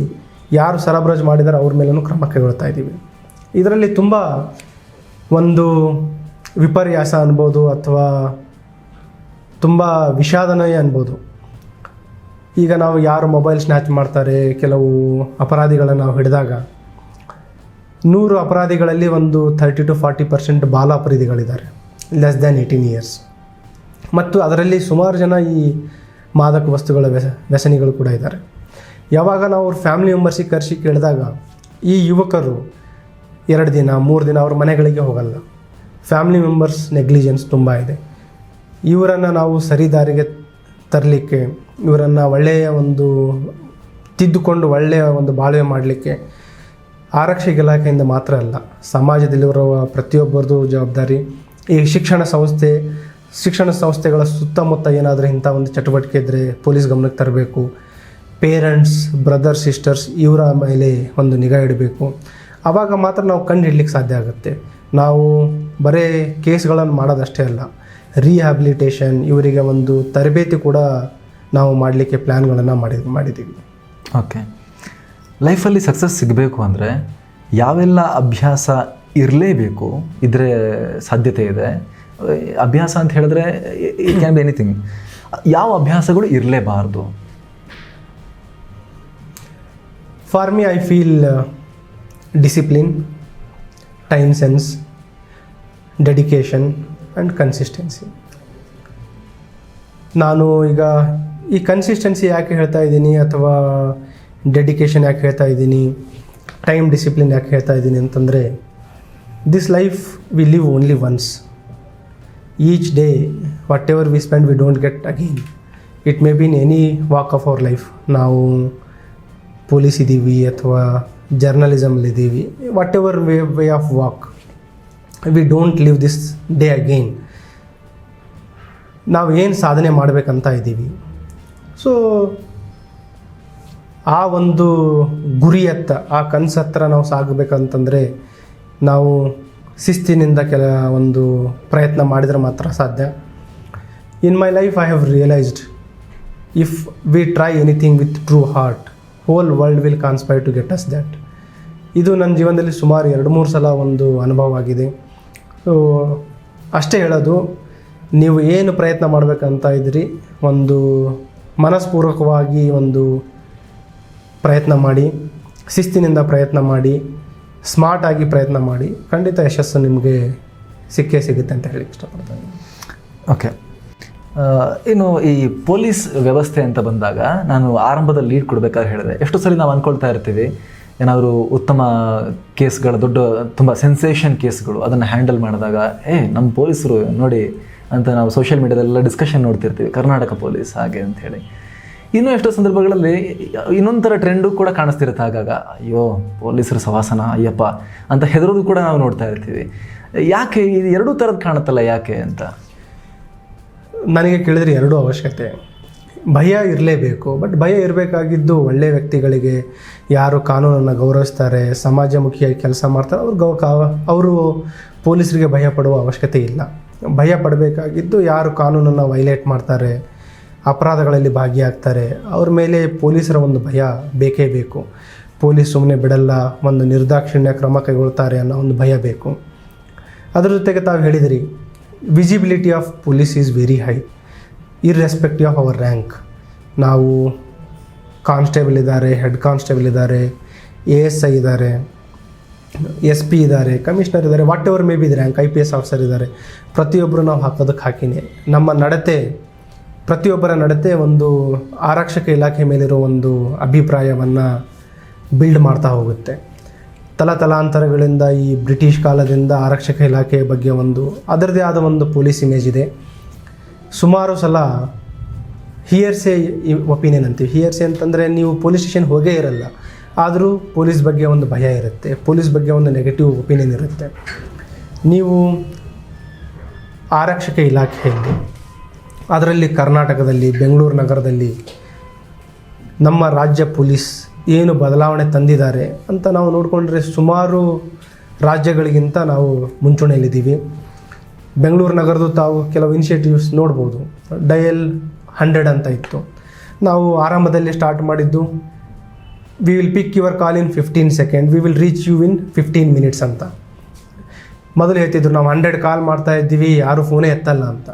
ಯಾರು ಸರಬರಾಜು ಮಾಡಿದ್ದಾರೆ ಅವ್ರ ಮೇಲೂ ಕ್ರಮ ಕೈಗೊಳ್ತಾ ಇದ್ದೀವಿ. ಇದರಲ್ಲಿ ತುಂಬ ಒಂದು ವಿಪರ್ಯಾಸ ಅನ್ಬೋದು ಅಥವಾ ತುಂಬ ವಿಷಾದನೀಯ ಅನ್ಬೋದು. ಈಗ ನಾವು ಯಾರು ಮೊಬೈಲ್ ಸ್ನ್ಯಾಚ್ ಮಾಡ್ತಾರೆ, ಕೆಲವು ಅಪರಾಧಿಗಳನ್ನು ನಾವು ಹಿಡಿದಾಗ 100 ಅಪರಾಧಿಗಳಲ್ಲಿ ಒಂದು 30 to 40% ಬಾಲ ಅಪರಾಧಿಗಳಿದ್ದಾರೆ, ಲೆಸ್ ದ್ಯಾನ್ 18 years. ಮತ್ತು ಅದರಲ್ಲಿ ಸುಮಾರು ಜನ ಈ ಮಾದಕ ವಸ್ತುಗಳ ವ್ಯಸನಿಗಳು ಕೂಡ ಇದ್ದಾರೆ. ಯಾವಾಗ ನಾವು ಅವ್ರ ಫ್ಯಾಮಿಲಿ ಮೆಂಬರ್ಸಿಗೆ ಕರೆಸಿ ಕೇಳಿದಾಗ ಈ ಯುವಕರು 2 ದಿನ 3 ದಿನ ಅವ್ರ ಮನೆಗಳಿಗೆ ಹೋಗಲ್ಲ. ಫ್ಯಾಮಿಲಿ ಮೆಂಬರ್ಸ್ ನೆಗ್ಲಿಜೆನ್ಸ್ ತುಂಬ ಇದೆ. ಇವರನ್ನು ನಾವು ಸರಿ ದಾರಿಗೆ ತರಲಿಕ್ಕೆ, ಇವರನ್ನು ಒಳ್ಳೆಯ ಒಂದು ತಿದ್ದುಕೊಂಡು ಒಳ್ಳೆಯ ಒಂದು ಬಾಳ್ವೆ ಮಾಡಲಿಕ್ಕೆ ಆರಕ್ಷಕ ಇಲಾಖೆಯಿಂದ ಮಾತ್ರ ಅಲ್ಲ, ಸಮಾಜದಲ್ಲಿರುವ ಪ್ರತಿಯೊಬ್ಬರದು ಜವಾಬ್ದಾರಿ. ಈ ಶಿಕ್ಷಣ ಸಂಸ್ಥೆಗಳ ಸುತ್ತಮುತ್ತ ಏನಾದರೂ ಇಂಥ ಒಂದು ಚಟುವಟಿಕೆ ಇದ್ದರೆ ಪೊಲೀಸ್ ಗಮನಕ್ಕೆ ತರಬೇಕು. ಪೇರೆಂಟ್ಸ್, ಬ್ರದರ್ಸ್, ಸಿಸ್ಟರ್ಸ್ ಇವರ ಮೇಲೆ ಒಂದು ನಿಗಾ ಇಡಬೇಕು. ಆವಾಗ ಮಾತ್ರ ನಾವು ಕಂಡು ಹಿಡ್ಲಿಕ್ಕೆ ಸಾಧ್ಯ ಆಗುತ್ತೆ. ನಾವು ಬರೀ ಕೇಸ್ಗಳನ್ನು ಮಾಡೋದಷ್ಟೇ ಅಲ್ಲ, ರಿಹ್ಯಾಬಿಲಿಟೇಷನ್, ಇವರಿಗೆ ಒಂದು ತರಬೇತಿ ಕೂಡ ನಾವು ಮಾಡಲಿಕ್ಕೆ ಪ್ಲ್ಯಾನ್ಗಳನ್ನು ಮಾಡಿದ್ದೀವಿ. ಓಕೆ. ಲೈಫಲ್ಲಿ ಸಕ್ಸಸ್ ಸಿಗಬೇಕು ಅಂದರೆ ಯಾವೆಲ್ಲ ಅಭ್ಯಾಸ ಇರಲೇಬೇಕು, ಇದ್ರೆ ಸಾಧ್ಯತೆ ಇದೆ? ಅಭ್ಯಾಸ ಅಂತ ಹೇಳಿದ್ರೆ ಇಟ್ ಕ್ಯಾನ್ ಬಿ ಎನಿಥಿಂಗ್. ಯಾವ ಅಭ್ಯಾಸಗಳು ಇರಲೇಬಾರ್ದು? For me I feel discipline, time sense, dedication and consistency. ನಾನು ಈಗ ಈ ಕನ್ಸಿಸ್ಟೆನ್ಸಿ ಯಾಕೆ ಹೇಳ್ತಾ ಇದ್ದೀನಿ ಅಥವಾ ಡೆಡಿಕೇಶನ್ ಯಾಕೆ ಹೇಳ್ತಾ ಇದ್ದೀನಿ, ಟೈಮ್ ಡಿಸಿಪ್ಲಿನ್ ಯಾಕೆ ಹೇಳ್ತಾ ಇದ್ದೀನಿ ಅಂತಂದರೆ, this life we live only once. Each day whatever we spend we don't get again. It may be in any walk of our life. ನಾವು ಪೊಲೀಸ್ ಇದ್ದೀವಿ ಅಥವಾ ಜರ್ನಲಿಸಮಲ್ಲಿದ್ದೀವಿ, whatever way of walk, we don't live this day again. ನಾವು ಏನು ಸಾಧನೆ ಮಾಡಬೇಕಂತ ಇದ್ದೀವಿ. So ಆ ಒಂದು ಗುರಿಯತ್ತ, ಆ ಕನಸತ್ರ ನಾವು ಸಾಗಬೇಕಂತಂದರೆ ನಾವು ಶಿಸ್ತಿನಿಂದ ಒಂದು ಪ್ರಯತ್ನ ಮಾಡಿದರೆ ಮಾತ್ರ ಸಾಧ್ಯ. In my life I have realised if we try anything with true heart, whole world will conspire to get us that. ಇದು ನನ್ನ ಜೀವನದಲ್ಲಿ ಸುಮಾರು 2-3 ಸಲ ಒಂದು ಅನುಭವ ಆಗಿದೆ. ಸೊ ಅಷ್ಟೇ ಹೇಳೋದು, ನೀವು ಏನು ಪ್ರಯತ್ನ ಮಾಡಬೇಕಂತ ಇದ್ದೀರಿ, ಒಂದು ಮನಸ್ಪೂರ್ವಕವಾಗಿ ಒಂದು ಪ್ರಯತ್ನ ಮಾಡಿ, ಶಿಸ್ತಿನಿಂದ ಪ್ರಯತ್ನ ಮಾಡಿ, ಸ್ಮಾರ್ಟಾಗಿ ಪ್ರಯತ್ನ ಮಾಡಿ, ಖಂಡಿತ ಯಶಸ್ಸು ನಿಮಗೆ ಸಿಕ್ಕೇ ಸಿಗುತ್ತೆ ಅಂತ ಹೇಳಿ ಇಷ್ಟಪಡ್ತೀನಿ. ಓಕೆ. ಇನ್ನು ಈ ಪೊಲೀಸ್ ವ್ಯವಸ್ಥೆ ಅಂತ ಬಂದಾಗ, ನಾನು ಆರಂಭದಲ್ಲಿ ಲೀಡ್ ಕೊಡಬೇಕಾದ್ರೆ ಹೇಳಿದೆ, ಎಷ್ಟು ಸಲ ನಾವು ಅಂದ್ಕೊಳ್ತಾ ಇರ್ತೀವಿ ಏನಾದರೂ ಉತ್ತಮ ಕೇಸ್ಗಳು, ದೊಡ್ಡ ತುಂಬ ಸೆನ್ಸೇಷನ್ ಕೇಸ್ಗಳು ಅದನ್ನು ಹ್ಯಾಂಡಲ್ ಮಾಡಿದಾಗ ನಮ್ಮ ಪೊಲೀಸರು ನೋಡಿ ಅಂತ ನಾವು ಸೋಷಿಯಲ್ ಮೀಡಿಯಾದಲ್ಲೆಲ್ಲ ಡಿಸ್ಕಷನ್ ನೋಡ್ತಿರ್ತೀವಿ, ಕರ್ನಾಟಕ ಪೊಲೀಸ್ ಹಾಗೆ ಅಂಥೇಳಿ. ಇನ್ನೂ ಎಷ್ಟೋ ಸಂದರ್ಭಗಳಲ್ಲಿ ಇನ್ನೊಂದು ಥರ ಟ್ರೆಂಡು ಕೂಡ ಕಾಣಿಸ್ತಿರುತ್ತೆ ಆಗಾಗ. ಅಯ್ಯೋ ಪೊಲೀಸರು ಸವಾಸನ ಅಯ್ಯಪ್ಪ ಅಂತ ಹೆದರೋದು ಕೂಡ ನಾವು ನೋಡ್ತಾ ಇರ್ತೀವಿ. ಯಾಕೆ ಇದು ಎರಡೂ ಥರದ್ದು ಕಾಣುತ್ತಲ್ಲ ಯಾಕೆ ಅಂತ ನನಗೆ ಕೇಳಿದ್ರೆ ಎರಡೂ ಅವಶ್ಯಕತೆ. ಭಯ ಇರಲೇಬೇಕು, ಬಟ್ ಭಯ ಇರಬೇಕಾಗಿದ್ದು ಒಳ್ಳೆಯ ವ್ಯಕ್ತಿಗಳಿಗೆ, ಯಾರು ಕಾನೂನನ್ನು ಗೌರವಿಸ್ತಾರೆ, ಸಮಾಜಮುಖಿಯಾಗಿ ಕೆಲಸ ಮಾಡ್ತಾರೆ ಅವರು ಪೊಲೀಸರಿಗೆ ಭಯ ಪಡುವ ಅವಶ್ಯಕತೆ ಇಲ್ಲ. ಭಯ ಪಡಬೇಕಾಗಿದ್ದು ಯಾರು ಕಾನೂನನ್ನು ವೈಲೇಟ್ ಮಾಡ್ತಾರೆ, ಅಪರಾಧಗಳಲ್ಲಿ ಭಾಗಿಯಾಗ್ತಾರೆ, ಅವ್ರ ಮೇಲೆ ಪೊಲೀಸರ ಒಂದು ಭಯ ಬೇಕೇ ಬೇಕು. ಪೊಲೀಸ್ ಸುಮ್ಮನೆ ಬಿಡಲ್ಲ, ಒಂದು ನಿರ್ದಾಕ್ಷಿಣ್ಯ ಕ್ರಮ ಕೈಗೊಳ್ತಾರೆ ಅನ್ನೋ ಒಂದು ಭಯ ಬೇಕು. ಅದರ ಜೊತೆಗೆ ತಾವು ಹೇಳಿದಿರಿ, visibility of police is very high irrespective of our rank. ನಾವು ಕಾನ್ಸ್ಟೇಬಲ್ ಇದ್ದಾರೆ, ಹೆಡ್ ಕಾನ್ಸ್ಟೇಬಲ್ ಇದ್ದಾರೆ, ASI ಇದ್ದಾರೆ, SP ಇದ್ದಾರೆ, ಕಮಿಷನರ್ ಇದ್ದಾರೆ, what ever may be the rank, IPS officer ಇದ್ದಾರೆ. ಪ್ರತಿಯೊಬ್ಬರು ನಾವು ಹಾಕೋದಕ್ಕೆ ಹಾಕಿನೇ ನಮ್ಮ ನಡತೆ, ಪ್ರತಿಯೊಬ್ಬರ ನಡತೆ ಒಂದು ಆರಕ್ಷಕ ಇಲಾಖೆ ಮೇಲಿರೋ ಒಂದು ಅಭಿಪ್ರಾಯವನ್ನು ಬಿಲ್ಡ್ ಮಾಡ್ತಾ ಹೋಗುತ್ತೆ. ತಲಾಂತರಗಳಿಂದ ಈ ಬ್ರಿಟಿಷ್ ಕಾಲದಿಂದ ಆರಕ್ಷಕ ಇಲಾಖೆಯ ಬಗ್ಗೆ ಒಂದು ಅದರದೇ ಆದ ಒಂದು ಪೊಲೀಸ್ ಇಮೇಜ್ ಇದೆ. ಸುಮಾರು ಸಲ ಹಿಯರ್ಸೆ ಒಪಿನಿಯನ್ ಅಂತೀವಿ. ಹಿಯರ್ಸೆ ಅಂತಂದರೆ ನೀವು ಪೊಲೀಸ್ ಸ್ಟೇಷನ್ ಹೋಗೇ ಇರಲ್ಲ, ಆದರೂ ಪೊಲೀಸ್ ಬಗ್ಗೆ ಒಂದು ಭಯ ಇರುತ್ತೆ, ಪೊಲೀಸ್ ಬಗ್ಗೆ ಒಂದು ನೆಗೆಟಿವ್ ಒಪಿನಿಯನ್ ಇರುತ್ತೆ. ನೀವು ಆರಕ್ಷಕ ಇಲಾಖೆಯಲ್ಲಿ, ಅದರಲ್ಲಿ ಕರ್ನಾಟಕದಲ್ಲಿ ಬೆಂಗಳೂರು ನಗರದಲ್ಲಿ ನಮ್ಮ ರಾಜ್ಯ ಪೊಲೀಸ್ ಏನು ಬದಲಾವಣೆ ತಂದಿದ್ದಾರೆ ಅಂತ ನಾವು ನೋಡಿಕೊಂಡ್ರೆ ಸುಮಾರು ರಾಜ್ಯಗಳಿಗಿಂತ ನಾವು ಮುಂಚೂಣಿಯಲ್ಲಿದ್ದೀವಿ. ಬೆಂಗಳೂರು ನಗರದ್ದು ತಾವು ಕೆಲವು ಇನಿಷಿಯೇಟಿವ್ಸ್ ನೋಡ್ಬೋದು. ಡಯಲ್ 100 ಅಂತ ಇತ್ತು. ನಾವು ಆರಂಭದಲ್ಲಿ ಸ್ಟಾರ್ಟ್ ಮಾಡಿದ್ದು we will pick your call in 15 second, we will reach you in 15 minutes ಅಂತ. ಮೊದಲು ಹೇಳ್ತಿದ್ರು ನಾವು 100 ಕಾಲ್ ಮಾಡ್ತಾ ಇದ್ದೀವಿ, ಯಾರು ಫೋನೇ ಎತ್ತಲ್ಲ ಅಂತ.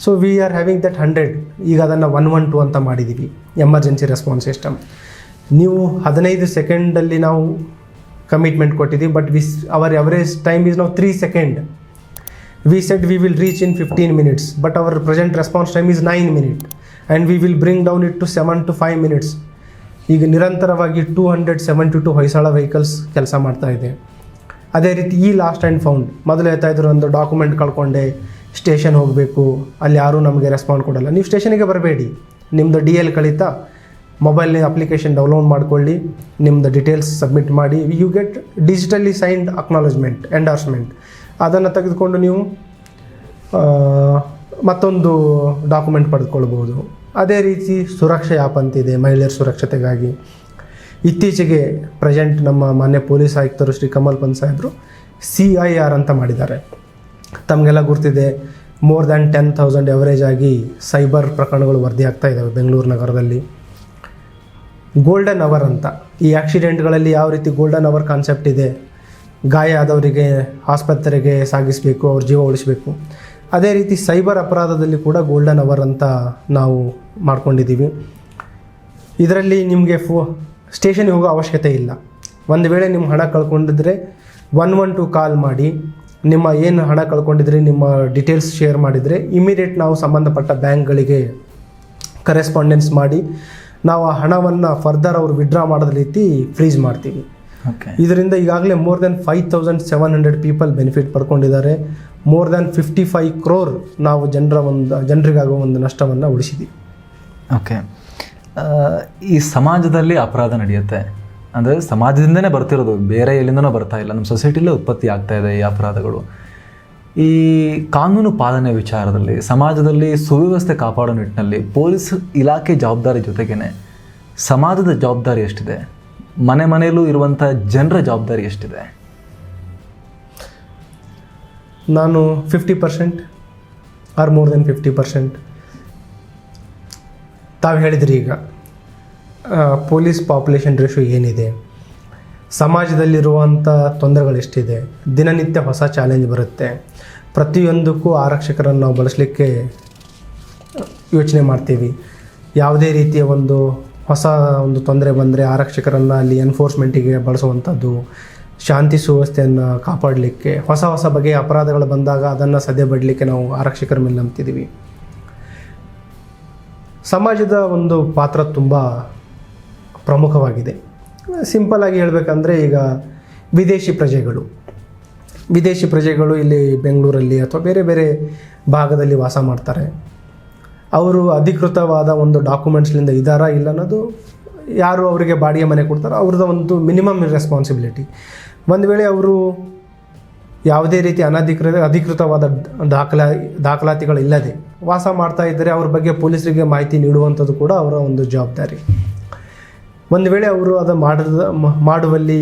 So we are having that 100. ಈಗ ಅದನ್ನು 112 ಅಂತ ಮಾಡಿದ್ದೀವಿ, ಎಮರ್ಜೆನ್ಸಿ ರೆಸ್ಪಾನ್ಸ್ ಸಿಸ್ಟಮ್. ನೀವು 15 ಸೆಕೆಂಡಲ್ಲಿ ನಾವು ಕಮಿಟ್ಮೆಂಟ್ ಕೊಟ್ಟಿದ್ದೀವಿ, but hour average time is ನಾವು 3 second. We said we will reach in 15 minutes, but our present response time is 9 minutes, and we will bring down it to 7 to 5 minutes. ಈಗ ನಿರಂತರವಾಗಿ 272 Hoysala vehicles ಕೆಲಸ ಮಾಡ್ತಾ ಇದೆ. ಅದೇ ರೀತಿ ಈ ಲಾಸ್ಟ್ ಆ್ಯಂಡ್ ಫೌಂಡ್, ಮೊದಲು ಹೇಳ್ತಾ ಇದ್ರು ಒಂದು ಡಾಕ್ಯುಮೆಂಟ್ ಕಳ್ಕೊಂಡೆ, ಸ್ಟೇಷನ್ ಹೋಗಬೇಕು, ಅಲ್ಲಿ ಯಾರೂ ನಮಗೆ ರೆಸ್ಪಾಂಡ್ ಕೊಡಲ್ಲ. ನೀವು ಸ್ಟೇಷನಿಗೆ ಬರಬೇಡಿ, ನಿಮ್ಮದು DL ಕಳೀತಾ ಮೊಬೈಲ್ನ ಅಪ್ಲಿಕೇಶನ್ ಡೌನ್ಲೋಡ್ ಮಾಡ್ಕೊಳ್ಳಿ, ನಿಮ್ಮದು ಡೀಟೇಲ್ಸ್ ಸಬ್ಮಿಟ್ ಮಾಡಿ, you get digitally signed acknowledgement, endorsement. ಅದನ್ನು ತೆಗೆದುಕೊಂಡು ನೀವು ಮತ್ತೊಂದು ಡಾಕ್ಯುಮೆಂಟ್ ಪಡೆದುಕೊಳ್ಬೋದು. ಅದೇ ರೀತಿ ಸುರಕ್ಷಾ ಆ್ಯಪ್ ಅಂತಿದೆ ಮಹಿಳೆಯರ ಸುರಕ್ಷತೆಗಾಗಿ. ಇತ್ತೀಚೆಗೆ ಪ್ರೆಸೆಂಟ್ ನಮ್ಮ ಮಾನ್ಯ ಪೊಲೀಸ್ ಆಯುಕ್ತರು ಶ್ರೀ ಕಮಲ್ ಪಂತ್ ಸಾಹೇಬರು CIR ಅಂತ ಮಾಡಿದ್ದಾರೆ. ತಮಗೆಲ್ಲ ಗುರ್ತಿದೆ, ಮೋರ್ ದ್ಯಾನ್ 10,000 ಎವರೇಜ್ ಆಗಿ ಸೈಬರ್ ಪ್ರಕರಣಗಳು ವರದಿ ಆಗ್ತಾ ಇದ್ದಾವೆ ಬೆಂಗಳೂರು ನಗರದಲ್ಲಿ. ಗೋಲ್ಡನ್ ಅವರ್ ಅಂತ, ಈ ಆಕ್ಸಿಡೆಂಟ್ಗಳಲ್ಲಿ ಯಾವ ರೀತಿ ಗೋಲ್ಡನ್ ಅವರ್ ಕಾನ್ಸೆಪ್ಟ್ ಇದೆ, ಗಾಯ ಆದವರಿಗೆ ಆಸ್ಪತ್ರೆಗೆ ಸಾಗಿಸಬೇಕು, ಅವ್ರ ಜೀವ ಉಳಿಸಬೇಕು. ಅದೇ ರೀತಿ ಸೈಬರ್ ಅಪರಾಧದಲ್ಲಿ ಕೂಡ ಗೋಲ್ಡನ್ ಅವರ್ ಅಂತ ನಾವು ಮಾಡ್ಕೊಂಡಿದ್ದೀವಿ. ಇದರಲ್ಲಿ ನಿಮಗೆ ಸ್ಟೇಷನ್ಗೆ ಹೋಗೋ ಅವಶ್ಯಕತೆ ಇಲ್ಲ. ಒಂದು ವೇಳೆ ನಿಮ್ಮ ಹಣ ಕಳ್ಕೊಂಡಿದ್ರೆ 112 ಕಾಲ್ ಮಾಡಿ, ನಿಮ್ಮ ಏನು ಹಣ ಕಳ್ಕೊಂಡಿದ್ರೆ ನಿಮ್ಮ ಡೀಟೇಲ್ಸ್ ಶೇರ್ ಮಾಡಿದರೆ ಇಮಿಡಿಯೇಟ್ ನಾವು ಸಂಬಂಧಪಟ್ಟ ಬ್ಯಾಂಕ್ಗಳಿಗೆ ಕರೆಸ್ಪಾಂಡೆನ್ಸ್ ಮಾಡಿ ನಾವು ಆ ಹಣವನ್ನು ಫರ್ದರ್ ಅವರು ವಿಡ್ರಾ ಮಾಡೋದ ರೀತಿ ಫ್ರೀಸ್ ಮಾಡ್ತೀವಿ. ಇದರಿಂದ ಈಗಾಗಲೇ ಮೋರ್ ದೆನ್ 5,700 ಪೀಪಲ್ ಬೆನಿಫಿಟ್ ಪಡ್ಕೊಂಡಿದ್ದಾರೆ. ಮೋರ್ ದೆನ್ 55 crore ನಾವು ಜನರಿಗಾಗುವ ಒಂದು ನಷ್ಟವನ್ನು ಉಳಿಸಿದ್ದೀವಿ. ಓಕೆ, ಈ ಸಮಾಜದಲ್ಲಿ ಅಪರಾಧ ನಡೆಯುತ್ತೆ ಅಂದರೆ ಸಮಾಜದಿಂದನೇ ಬರ್ತಿರೋದು, ಬೇರೆ ಎಲ್ಲಿಂದನೂ ಬರ್ತಾ ಇಲ್ಲ, ನಮ್ಮ ಸೊಸೈಟಿಲೇ ಉತ್ಪತ್ತಿ ಆಗ್ತಾ ಇದೆ ಈ ಅಪರಾಧಗಳು. ಈ ಕಾನೂನು ಪಾಲನೆ ವಿಚಾರದಲ್ಲಿ ಸಮಾಜದಲ್ಲಿ ಸುವ್ಯವಸ್ಥೆ ಕಾಪಾಡೋ ನಿಟ್ಟಿನಲ್ಲಿ ಪೊಲೀಸ್ ಇಲಾಖೆ ಜವಾಬ್ದಾರಿ ಜೊತೆಗೇ ಸಮಾಜದ ಜವಾಬ್ದಾರಿ ಎಷ್ಟಿದೆ, ಮನೆ ಮನೆಯಲ್ಲೂ ಇರುವಂಥ ಜನರ ಜವಾಬ್ದಾರಿ ಎಷ್ಟಿದೆ? ನಾನು 50% ಆರ್ ಮೋರ್ ದೆನ್ 50%. ತಾವು ಹೇಳಿದ್ರಿ ಈಗ ಪೊಲೀಸ್ ಪಾಪ್ಯುಲೇಷನ್ ರೇಷಿಯೋ ಏನಿದೆ, ಸಮಾಜದಲ್ಲಿರುವಂಥ ತೊಂದರೆಗಳೆಷ್ಟಿದೆ, ದಿನನಿತ್ಯ ಹೊಸ ಚಾಲೆಂಜ್ ಬರುತ್ತೆ. ಪ್ರತಿಯೊಂದಕ್ಕೂ ಆರಕ್ಷಕರನ್ನು ನಾವು ಬಳಸಲಿಕ್ಕೆ ಯೋಚನೆ ಮಾಡ್ತೀವಿ. ಯಾವುದೇ ರೀತಿಯ ಒಂದು ಹೊಸ ಒಂದು ತೊಂದರೆ ಬಂದರೆ ಆರಕ್ಷಕರನ್ನು ಅಲ್ಲಿ ಎನ್ಫೋರ್ಸ್ಮೆಂಟಿಗೆ ಬಳಸುವಂಥದ್ದು, ಶಾಂತಿ ಸುವ್ಯವಸ್ಥೆಯನ್ನು ಕಾಪಾಡಲಿಕ್ಕೆ, ಹೊಸ ಬಗೆಯ ಅಪರಾಧಗಳು ಬಂದಾಗ ಅದನ್ನು ಸದ್ಯ ಬಡಲಿಕ್ಕೆ ನಾವು ಆರಕ್ಷಕರ ಮೇಲೆ ನಂಬ್ತಿದ್ದೀವಿ. ಸಮಾಜದ ಒಂದು ಪಾತ್ರ ತುಂಬ ಪ್ರಮುಖವಾಗಿದೆ. ಸಿಂಪಲ್ಲಾಗಿ ಹೇಳಬೇಕಂದ್ರೆ ಈಗ ವಿದೇಶಿ ಪ್ರಜೆಗಳು ಇಲ್ಲಿ ಬೆಂಗಳೂರಲ್ಲಿ ಅಥವಾ ಬೇರೆ ಬೇರೆ ಭಾಗದಲ್ಲಿ ವಾಸ ಮಾಡ್ತಾರೆ. ಅವರು ಅಧಿಕೃತವಾದ ಒಂದು ಡಾಕ್ಯುಮೆಂಟ್ಸ್ಲಿಂದ ಇದ್ದಾರಾ ಇಲ್ಲ ಅನ್ನೋದು, ಯಾರು ಅವರಿಗೆ ಬಾಡಿಗೆ ಮನೆ ಕೊಡ್ತಾರೋ ಅವ್ರದ್ದು ಒಂದು ಮಿನಿಮಮ್ ರೆಸ್ಪಾನ್ಸಿಬಿಲಿಟಿ. ಒಂದು ವೇಳೆ ಅವರು ಯಾವುದೇ ರೀತಿ ಅಧಿಕೃತವಾದ ದಾಖಲಾತಿಗಳಿಲ್ಲದೆ ವಾಸ ಮಾಡ್ತಾ ಇದ್ದರೆ ಅವ್ರ ಬಗ್ಗೆ ಪೊಲೀಸರಿಗೆ ಮಾಹಿತಿ ನೀಡುವಂಥದ್ದು ಕೂಡ ಅವರ ಒಂದು ಜವಾಬ್ದಾರಿ. ಒಂದು ವೇಳೆ ಅವರು ಅದು ಮಾಡುವಲ್ಲಿ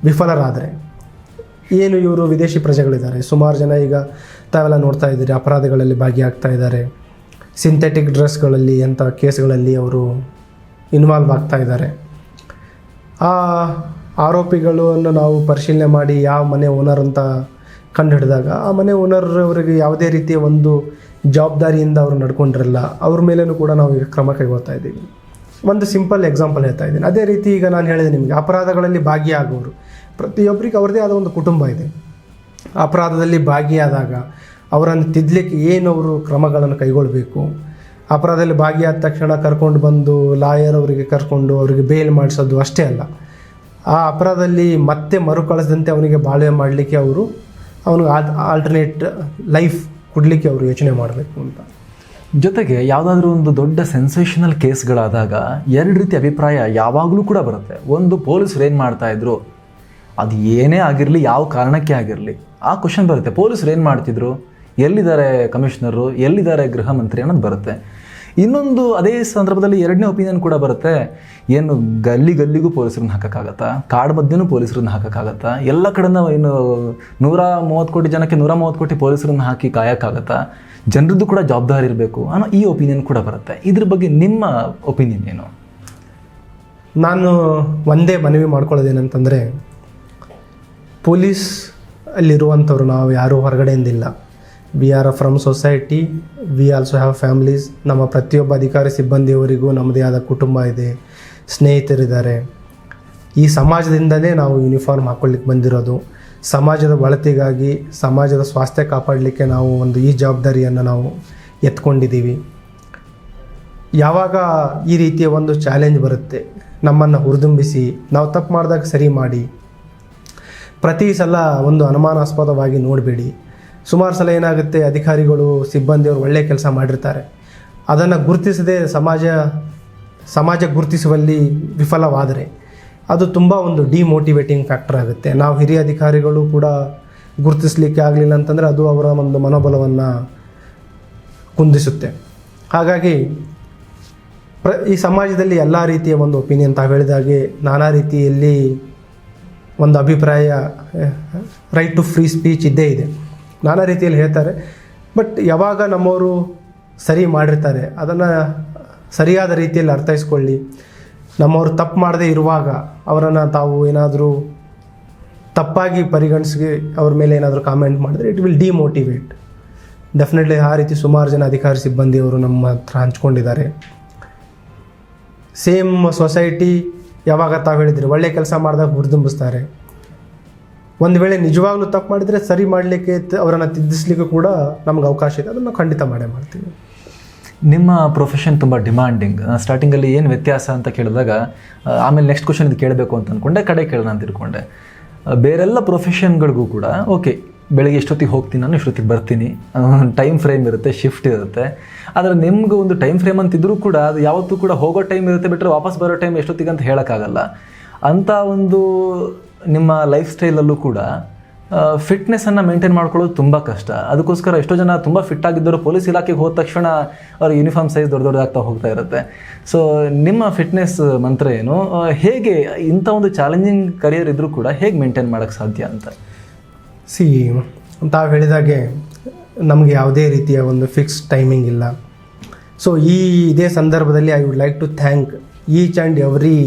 ವಿಫಲರಾದರೆ, ಏನು ಇವರು ವಿದೇಶಿ ಪ್ರಜೆಗಳಿದ್ದಾರೆ, ಸುಮಾರು ಜನ ಈಗ ತಾವೆಲ್ಲ ನೋಡ್ತಾ ಇದ್ದೀರಿ ಅಪರಾಧಗಳಲ್ಲಿ ಭಾಗಿಯಾಗ್ತಾ ಇದ್ದಾರೆ, ಸಿಂಥೆಟಿಕ್ ಡ್ರೆಸ್ಗಳಲ್ಲಿ ಅಂಥ ಕೇಸ್ಗಳಲ್ಲಿ ಅವರು ಇನ್ವಾಲ್ವ್ ಆಗ್ತಾ ಇದ್ದಾರೆ. ಆ ಆರೋಪಿಗಳನ್ನು ನಾವು ಪರಿಶೀಲನೆ ಮಾಡಿ ಯಾವ ಮನೆ ಓನರ್ ಅಂತ ಕಂಡುಹಿಡಿದಾಗ ಆ ಮನೆ ಓನರ್ ಅವರಿಗೆ ಯಾವುದೇ ರೀತಿಯ ಒಂದು ಜವಾಬ್ದಾರಿಯಿಂದ ಅವರು ನಡ್ಕೊಂಡಿರಲ್ಲ, ಅವ್ರ ಮೇಲೇನೂ ಕೂಡ ನಾವು ಈಗ ಕ್ರಮ ಕೈಗೊಳ್ತಾ ಇದ್ದೀವಿ. ಒಂದು ಸಿಂಪಲ್ ಎಕ್ಸಾಂಪಲ್ ಹೇಳ್ತಾ ಇದ್ದೀನಿ. ಅದೇ ರೀತಿ ಈಗ ನಾನು ಹೇಳಿದೆ ನಿಮಗೆ, ಅಪರಾಧಗಳಲ್ಲಿ ಭಾಗಿಯಾಗುವವರು ಪ್ರತಿಯೊಬ್ಬರಿಗೆ ಅವ್ರದ್ದೇ ಆದ ಒಂದು ಕುಟುಂಬ ಇದೆ. ಅಪರಾಧದಲ್ಲಿ ಭಾಗಿಯಾದಾಗ ಅವರನ್ನು ತಿದ್ದಲಿಕ್ಕೆ ಏನು ಅವರು ಕ್ರಮಗಳನ್ನು ಕೈಗೊಳ್ಳಬೇಕು, ಅಪರಾಧದಲ್ಲಿ ಭಾಗಿಯಾದ ತಕ್ಷಣ ಕರ್ಕೊಂಡು ಬಂದು ಲಾಯರ್ ಅವರಿಗೆ ಕರ್ಕೊಂಡು ಅವರಿಗೆ ಬೇಲ್ ಮಾಡಿಸೋದು ಅಷ್ಟೇ ಅಲ್ಲ, ಆ ಅಪರಾಧದಲ್ಲಿ ಮತ್ತೆ ಮರುಕಳಿಸದಂತೆ ಅವನಿಗೆ ಬಾಳ್ವೆ ಮಾಡಲಿಕ್ಕೆ ಅವನಿಗೆ ಆಲ್ಟರ್ನೇಟ್ ಲೈಫ್ ಕೊಡಲಿಕ್ಕೆ ಅವರು ಯೋಚನೆ ಮಾಡಬೇಕು ಅಂತ. ಜೊತೆಗೆ ಯಾವುದಾದ್ರೂ ಒಂದು ದೊಡ್ಡ ಸೆನ್ಸೇಷನಲ್ ಕೇಸ್ಗಳಾದಾಗ ಎರಡು ರೀತಿ ಅಭಿಪ್ರಾಯ ಯಾವಾಗಲೂ ಕೂಡ ಬರುತ್ತೆ. ಒಂದು, ಪೊಲೀಸರು ಏನು ಮಾಡ್ತಾಯಿದ್ರು, ಅದು ಏನೇ ಆಗಿರಲಿ, ಯಾವ ಕಾರಣಕ್ಕೆ ಆಗಿರಲಿ, ಆ ಕ್ವಶನ್ ಬರುತ್ತೆ. ಪೊಲೀಸರು ಏನು ಮಾಡ್ತಿದ್ರು, ಎಲ್ಲಿದ್ದಾರೆ ಕಮಿಷನರು, ಎಲ್ಲಿದ್ದಾರೆ ಗೃಹ ಮಂತ್ರಿ ಅನ್ನೋದು ಬರುತ್ತೆ. ಇನ್ನೊಂದು ಅದೇ ಸಂದರ್ಭದಲ್ಲಿ ಎರಡನೇ ಒಪಿನಿಯನ್ ಕೂಡ ಬರುತ್ತೆ, ಏನು ಗಲ್ಲಿಗೂ ಪೊಲೀಸರನ್ನ ಹಾಕೋಕ್ಕಾಗತ್ತಾ, ಕಾಡು ಮಧ್ಯೆನೂ ಪೊಲೀಸರನ್ನ ಹಾಕೋಕ್ಕಾಗತ್ತಾ, ಎಲ್ಲ ಕಡೆನೂ ಏನು 130 ಕೋಟಿ ಜನಕ್ಕೆ 130 ಕೋಟಿ ಪೊಲೀಸರನ್ನ ಹಾಕಿ ಕಾಯೋಕ್ಕಾಗತ್ತಾ, ಜನರದ್ದು ಕೂಡ ಜವಾಬ್ದಾರಿ ಇರಬೇಕು ಅನ್ನೋ ಈ ಒಪಿನಿಯನ್ ಕೂಡ ಬರುತ್ತೆ. ಇದ್ರ ಬಗ್ಗೆ ನಿಮ್ಮ ಒಪಿನಿಯನ್ ಏನು? ನಾನು ಒಂದೇ ಮನವಿ ಮಾಡ್ಕೊಳ್ಳೋದೇನಂತಂದರೆ, ಪೊಲೀಸ್ ಅಲ್ಲಿರುವಂಥವ್ರು ನಾವು ಯಾರೂ ಹೊರಗಡೆಯಿಂದಿಲ್ಲ. We are from society, we also have families. ನಮ್ಮ ಪ್ರತಿಯೊಬ್ಬ ಅಧಿಕಾರಿ ಸಿಬ್ಬಂದಿಯವರಿಗೂ ನಮ್ಮದೇ ಆದ ಕುಟುಂಬ ಇದೆ, ಸ್ನೇಹಿತರಿದ್ದಾರೆ. ಈ ಸಮಾಜದಿಂದಲೇ ನಾವು ಯೂನಿಫಾರ್ಮ್ ಹಾಕ್ಕೊಳ್ಳಿಕ್ಕೆ ಬಂದಿರೋದು. ಸಮಾಜದ ಒಳಿತಿಗಾಗಿ, ಸಮಾಜದ ಸ್ವಾಸ್ಥ್ಯ ಕಾಪಾಡಲಿಕ್ಕೆ ನಾವು ಈ ಜವಾಬ್ದಾರಿಯನ್ನು ನಾವು ಎತ್ಕೊಂಡಿದ್ದೀವಿ. ಯಾವಾಗ ಈ ರೀತಿಯ ಒಂದು ಚಾಲೆಂಜ್ ಬರುತ್ತೆ, ನಮ್ಮನ್ನು ಹುರಿದುಂಬಿಸಿ ನಾವು ತಪ್ಪು ಮಾಡಿದಾಗ ಸರಿ ಮಾಡಿ, ಪ್ರತಿ ಸಲ ಒಂದು ಅನುಮಾನಾಸ್ಪದವಾಗಿ ನೋಡಬೇಡಿ. ಸುಮಾರು ಸಲ ಏನಾಗುತ್ತೆ, ಅಧಿಕಾರಿಗಳು ಸಿಬ್ಬಂದಿಯವರು ಒಳ್ಳೆಯ ಕೆಲಸ ಮಾಡಿರ್ತಾರೆ, ಅದನ್ನು ಗುರುತಿಸದೆ ಸಮಾಜ ಗುರುತಿಸುವಲ್ಲಿ ವಿಫಲವಾದರೆ ಅದು ತುಂಬ ಒಂದು ಡಿಮೋಟಿವೇಟಿಂಗ್ ಫ್ಯಾಕ್ಟರ್ ಆಗುತ್ತೆ. ನಾವು ಹಿರಿಯ ಅಧಿಕಾರಿಗಳು ಕೂಡ ಗುರುತಿಸಲಿಕ್ಕೆ ಆಗಲಿಲ್ಲ ಅಂತಂದರೆ ಅದು ಅವರ ಒಂದು ಮನೋಬಲವನ್ನು ಕುಂದಿಸುತ್ತೆ. ಹಾಗಾಗಿ ಈ ಸಮಾಜದಲ್ಲಿ ಎಲ್ಲ ರೀತಿಯ ಒಂದು ಒಪಿನಿಯನ್, ತಾವು ಹೇಳಿದಾಗೆ ನಾನಾ ರೀತಿಯಲ್ಲಿ ಒಂದು ಅಭಿಪ್ರಾಯ, ರೈಟ್ ಟು ಫ್ರೀ ಸ್ಪೀಚ್ ಇದ್ದೇ ಇದೆ, ನಾನಾ ರೀತಿಯಲ್ಲಿ ಹೇಳ್ತಾರೆ. ಬಟ್ ಯಾವಾಗ ನಮ್ಮವರು ಸರಿ ಮಾಡಿರ್ತಾರೆ ಅದನ್ನು ಸರಿಯಾದ ರೀತಿಯಲ್ಲಿ ಅರ್ಥೈಸ್ಕೊಳ್ಳಿ. ನಮ್ಮವರು ತಪ್ಪು ಮಾಡದೇ ಇರುವಾಗ ಅವರನ್ನು ತಾವು ಏನಾದರೂ ತಪ್ಪಾಗಿ ಪರಿಗಣಿಸಿ ಅವ್ರ ಮೇಲೆ ಏನಾದರೂ ಕಾಮೆಂಟ್ ಮಾಡಿದ್ರೆ ಇಟ್ ವಿಲ್ ಡಿಮೋಟಿವೇಟ್. ಡೆಫಿನೆಟ್ಲಿ ಆ ರೀತಿ ಸುಮಾರು ಜನ ಅಧಿಕಾರಿ ಸಿಬ್ಬಂದಿಯವರು ನಮ್ಮ ಹತ್ರ ಹಂಚ್ಕೊಂಡಿದ್ದಾರೆ. ಸೇಮ್ ಸೊಸೈಟಿ, ಯಾವಾಗ ತಾವು ಹೇಳಿದ್ರಿ ಒಳ್ಳೆ ಕೆಲಸ ಮಾಡಿದಾಗ ಹುರಿದುಂಬಿಸ್ತಾರೆ. ಒಂದು ವೇಳೆ ನಿಜವಾಗ್ಲೂ ತಪ್ಪು ಮಾಡಿದರೆ ಸರಿ ಮಾಡಲಿಕ್ಕೆ, ಅವರನ್ನು ತಿದ್ದಿಸ್ಲಿಕ್ಕೆ ಕೂಡ ನಮ್ಗೆ ಅವಕಾಶ ಇದೆ, ಅದನ್ನು ಖಂಡಿತ ಮಾಡೇ ಮಾಡ್ತೀವಿ. ನಿಮ್ಮ ಪ್ರೊಫೆಷನ್ ತುಂಬ ಡಿಮ್ಯಾಂಡಿಂಗ್. ಸ್ಟಾರ್ಟಿಂಗಲ್ಲಿ ಏನು ವ್ಯತ್ಯಾಸ ಅಂತ ಕೇಳಿದಾಗ ಆಮೇಲೆ ನೆಕ್ಸ್ಟ್ ಕ್ವಶನ್ ಇದು ಕೇಳಬೇಕು ಅಂತ ಅಂದ್ಕೊಂಡೆ, ಕಡೆ ಕೇಳೋಣ ಅಂತ ತಿಳ್ಕೊಂಡೆ. ಬೇರೆಲ್ಲ ಪ್ರೊಫೆಷನ್ಗಳಿಗೂ ಕೂಡ ಓಕೆ, ಬೆಳಗ್ಗೆ ಎಷ್ಟೊತ್ತಿಗೆ ಹೋಗ್ತೀನಿ, ನಾನು ಎಷ್ಟೊತ್ತಿಗೆ ಬರ್ತೀನಿ, ಟೈಮ್ ಫ್ರೇಮ್ ಇರುತ್ತೆ, ಶಿಫ್ಟ್ ಇರುತ್ತೆ. ಆದರೆ ನಿಮ್ಗೆ ಒಂದು ಟೈಮ್ ಫ್ರೇಮ್ ಅಂತಿದ್ರೂ ಕೂಡ ಅದು ಯಾವತ್ತೂ ಕೂಡ ಹೋಗೋ ಟೈಮ್ ಇರುತ್ತೆ, ಬಿಟ್ಟರೆ ವಾಪಸ್ ಬರೋ ಟೈಮ್ ಎಷ್ಟೊತ್ತಿಗೆ ಅಂತ ಹೇಳೋಕ್ಕಾಗಲ್ಲ. ಅಂಥ ಒಂದು ನಿಮ್ಮ ಲೈಫ್ ಸ್ಟೈಲಲ್ಲೂ ಕೂಡ ಫಿಟ್ನೆಸ್ಸನ್ನು ಮೇಂಟೈನ್ ಮಾಡ್ಕೊಳ್ಳೋದು ತುಂಬ ಕಷ್ಟ. ಅದಕ್ಕೋಸ್ಕರ ಎಷ್ಟೋ ಜನ ತುಂಬ ಫಿಟ್ ಆಗಿದ್ದರು ಪೊಲೀಸ್ ಇಲಾಖೆಗೆ ಹೋದ ತಕ್ಷಣ ಅವ್ರ ಯೂನಿಫಾರ್ಮ್ ಸೈಜ್ ದೊಡ್ಡದಾಗ್ತಾ ಹೋಗ್ತಾ ಇರುತ್ತೆ. ಸೊ ನಿಮ್ಮ ಫಿಟ್ನೆಸ್ ಮಂತ್ರ ಏನು, ಹೇಗೆ ಇಂಥ ಒಂದು ಚಾಲೆಂಜಿಂಗ್ ಕರಿಯರ್ ಇದ್ದರೂ ಕೂಡ ಹೇಗೆ ಮೇಂಟೈನ್ ಮಾಡೋಕ್ಕೆ ಸಾಧ್ಯ ಅಂತ? ತಾವು ಹೇಳಿದಾಗೆ ನಮಗೆ ಯಾವುದೇ ರೀತಿಯ ಒಂದು ಫಿಕ್ಸ್ ಟೈಮಿಂಗ್ ಇಲ್ಲ. ಸೊ ಇದೇ ಸಂದರ್ಭದಲ್ಲಿ I would like to thank each and every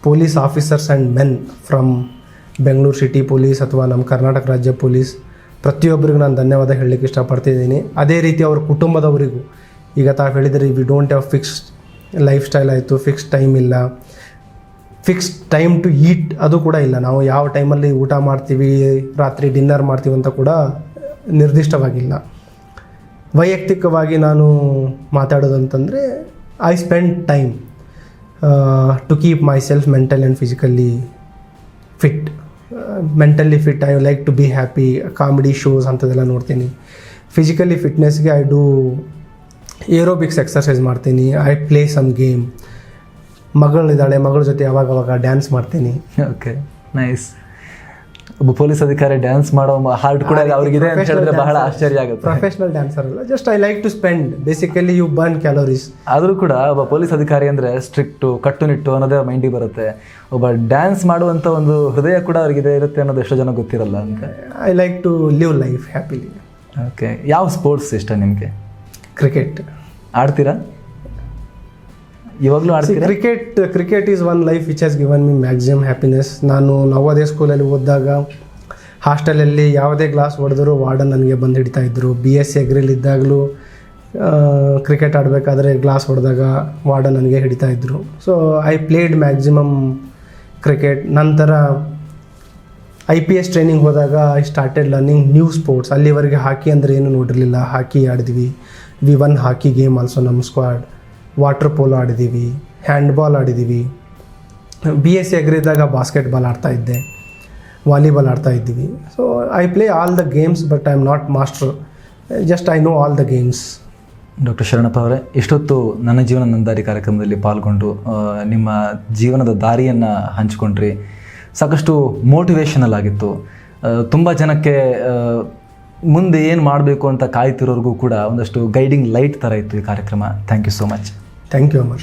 police officers and men from Bengaluru city police ಅಥವಾ ನಮ್ಮ ಕರ್ನಾಟಕ ರಾಜ್ಯ ಪೊಲೀಸ್. ಪ್ರತಿಯೊಬ್ಬರಿಗೂ ನಾನು ಧನ್ಯವಾದ ಹೇಳಲಿಕ್ಕೆ ಇಷ್ಟಪಡ್ತಿದ್ದೀನಿ. ಅದೇ ರೀತಿ ಅವ್ರ ಕುಟುಂಬದವರಿಗೂ. ಈಗ ತಾವು ಹೇಳಿದರೆ we don't have fixed life style ಆಯಿತು, ಫಿಕ್ಸ್ಡ್ ಟೈಮ್ ಇಲ್ಲ, ಫಿಕ್ಸ್ಡ್ ಟೈಮ್ ಟು ಈಟ್ ಅದು ಕೂಡ ಇಲ್ಲ. ನಾವು ಯಾವ ಟೈಮಲ್ಲಿ ಊಟ ಮಾಡ್ತೀವಿ, ರಾತ್ರಿ ಡಿನ್ನರ್ ಮಾಡ್ತೀವಿ ಅಂತ ಕೂಡ ನಿರ್ದಿಷ್ಟವಾಗಿಲ್ಲ. ವೈಯಕ್ತಿಕವಾಗಿ ನಾನು ಮಾತಾಡೋದಂತಂದರೆ I spend time to keep myself mental and physically fit. Mentally fit, I like to be happy, comedy shows ಅಂಥದ್ದೆಲ್ಲ ನೋಡ್ತೀನಿ. ಫಿಸಿಕಲಿ ಫಿಟ್ನೆಸ್ಗೆ ಐ ಡೂ ಏರೋಬಿಕ್ಸ್ ಎಕ್ಸರ್ಸೈಸ್ ಮಾಡ್ತೀನಿ. I play some game. ಮಗಳಿದ್ದಾಳೆ, ಮಗಳ ಜೊತೆ ಯಾವಾಗ ಡ್ಯಾನ್ಸ್ ಮಾಡ್ತೀನಿ. Okay, nice. ಒಬ್ಬ ಪೊಲೀಸ್ ಅಧಿಕಾರಿ ಡ್ಯಾನ್ಸ್ ಮಾಡೋ ಹಾರ್ಟ್ ಕೂಡ ಅವ್ರಿಗಿದೆ ಅಂತ ಹೇಳಿದ್ರೆ ಬಹಳ ಆಶ್ಚರ್ಯ ಆಗುತ್ತೆ. ಪ್ರೊಫೆಷನಲ್ ಡ್ಯಾನ್ಸರ್ ಅಲ್ಲ, just I like to spend. Basically you burn calories. ಆದರೂ ಕೂಡ ಒಬ್ಬ ಪೊಲೀಸ್ ಅಧಿಕಾರಿ ಅಂದರೆ ಸ್ಟ್ರಿಕ್ಟು, ಕಟ್ಟುನಿಟ್ಟು ಅನ್ನೋದೇ ಮೈಂಡಿಗೆ ಬರುತ್ತೆ. ಒಬ್ಬ ಡ್ಯಾನ್ಸ್ ಮಾಡುವಂಥ ಒಂದು ಹೃದಯ ಕೂಡ ಅವ್ರಿಗಿದೆ ಇರುತ್ತೆ ಅನ್ನೋದು ಎಷ್ಟೋ ಜನ ಗೊತ್ತಿರಲ್ಲ ಅಂತ. I like to live life happily. Okay, ಯಾವ ಸ್ಪೋರ್ಟ್ಸ್ ಇಷ್ಟ ನಿಮಗೆ? ಕ್ರಿಕೆಟ್. ಆಡ್ತೀರಾ? ಇವಾಗಲೂ ಆಡ್ತೀರಾ? Cricket is one life which has given me maximum happiness. ನಾನು ನವೋದಯ ಸ್ಕೂಲಲ್ಲಿ ಓದಿದಾಗ ಹಾಸ್ಟೆಲಲ್ಲಿ ಯಾವುದೇ ಗ್ಲಾಸ್ ಹೊಡೆದರೂ ವಾರ್ಡನ್ ನನಗೆ ಬಂದು ಹಿಡಿತಾ ಇದ್ದರು. BSc ಅಗ್ರಿಲಿದ್ದಾಗಲೂ ಕ್ರಿಕೆಟ್ ಆಡಬೇಕಾದ್ರೆ ಗ್ಲಾಸ್ ಹೊಡೆದಾಗ ವಾರ್ಡನ್ ನನಗೆ ಹಿಡಿತಾ ಇದ್ದರು. So I played maximum cricket. ನಂತರ IPS ಟ್ರೈನಿಂಗ್ ಹೋದಾಗ I started learning new sports. ಅಲ್ಲಿವರೆಗೆ ಹಾಕಿ ಅಂದರೆ ಏನು ನೋಡಿರಲಿಲ್ಲ. ಹಾಕಿ ಆಡಿದ್ವಿ. We won hockey game also ನಮ್ಮ ಸ್ಕ್ವಾಡ್. ವಾಟರ್ ಪೋಲೋ ಆಡಿದ್ದೀವಿ, ಹ್ಯಾಂಡ್ಬಾಲ್ ಆಡಿದ್ದೀವಿ. BSc ಅಗ್ರಿದಾಗ ಬಾಸ್ಕೆಟ್ಬಾಲ್ ಆಡ್ತಾ ಇದ್ದೆ, ವಾಲಿಬಾಲ್ ಆಡ್ತಾ ಇದ್ದೀವಿ. So I play all the games but I am not master, just I know all the games. Doctor Sharanappa ಅವರೇ, ಇಷ್ಟೊತ್ತು ನನ್ನ ಜೀವನ ನಂದಾರಿ ಕಾರ್ಯಕ್ರಮದಲ್ಲಿ ಪಾಲ್ಗೊಂಡು ನಿಮ್ಮ ಜೀವನದ ದಾರಿಯನ್ನು ಹಂಚಿಕೊಂಡ್ರಿ. ಸಾಕಷ್ಟು ಮೋಟಿವೇಶನಲ್ ಆಗಿತ್ತು. ತುಂಬ ಜನಕ್ಕೆ ಮುಂದೆ ಏನು ಮಾಡಬೇಕು ಅಂತ ಕಾಯ್ತಿರೋರಿಗೂ ಕೂಡ ಒಂದಷ್ಟು ಗೈಡಿಂಗ್ ಲೈಟ್ ಥರ ಇತ್ತು ಈ ಕಾರ್ಯಕ್ರಮ. Thank you so much. Thank you Amar.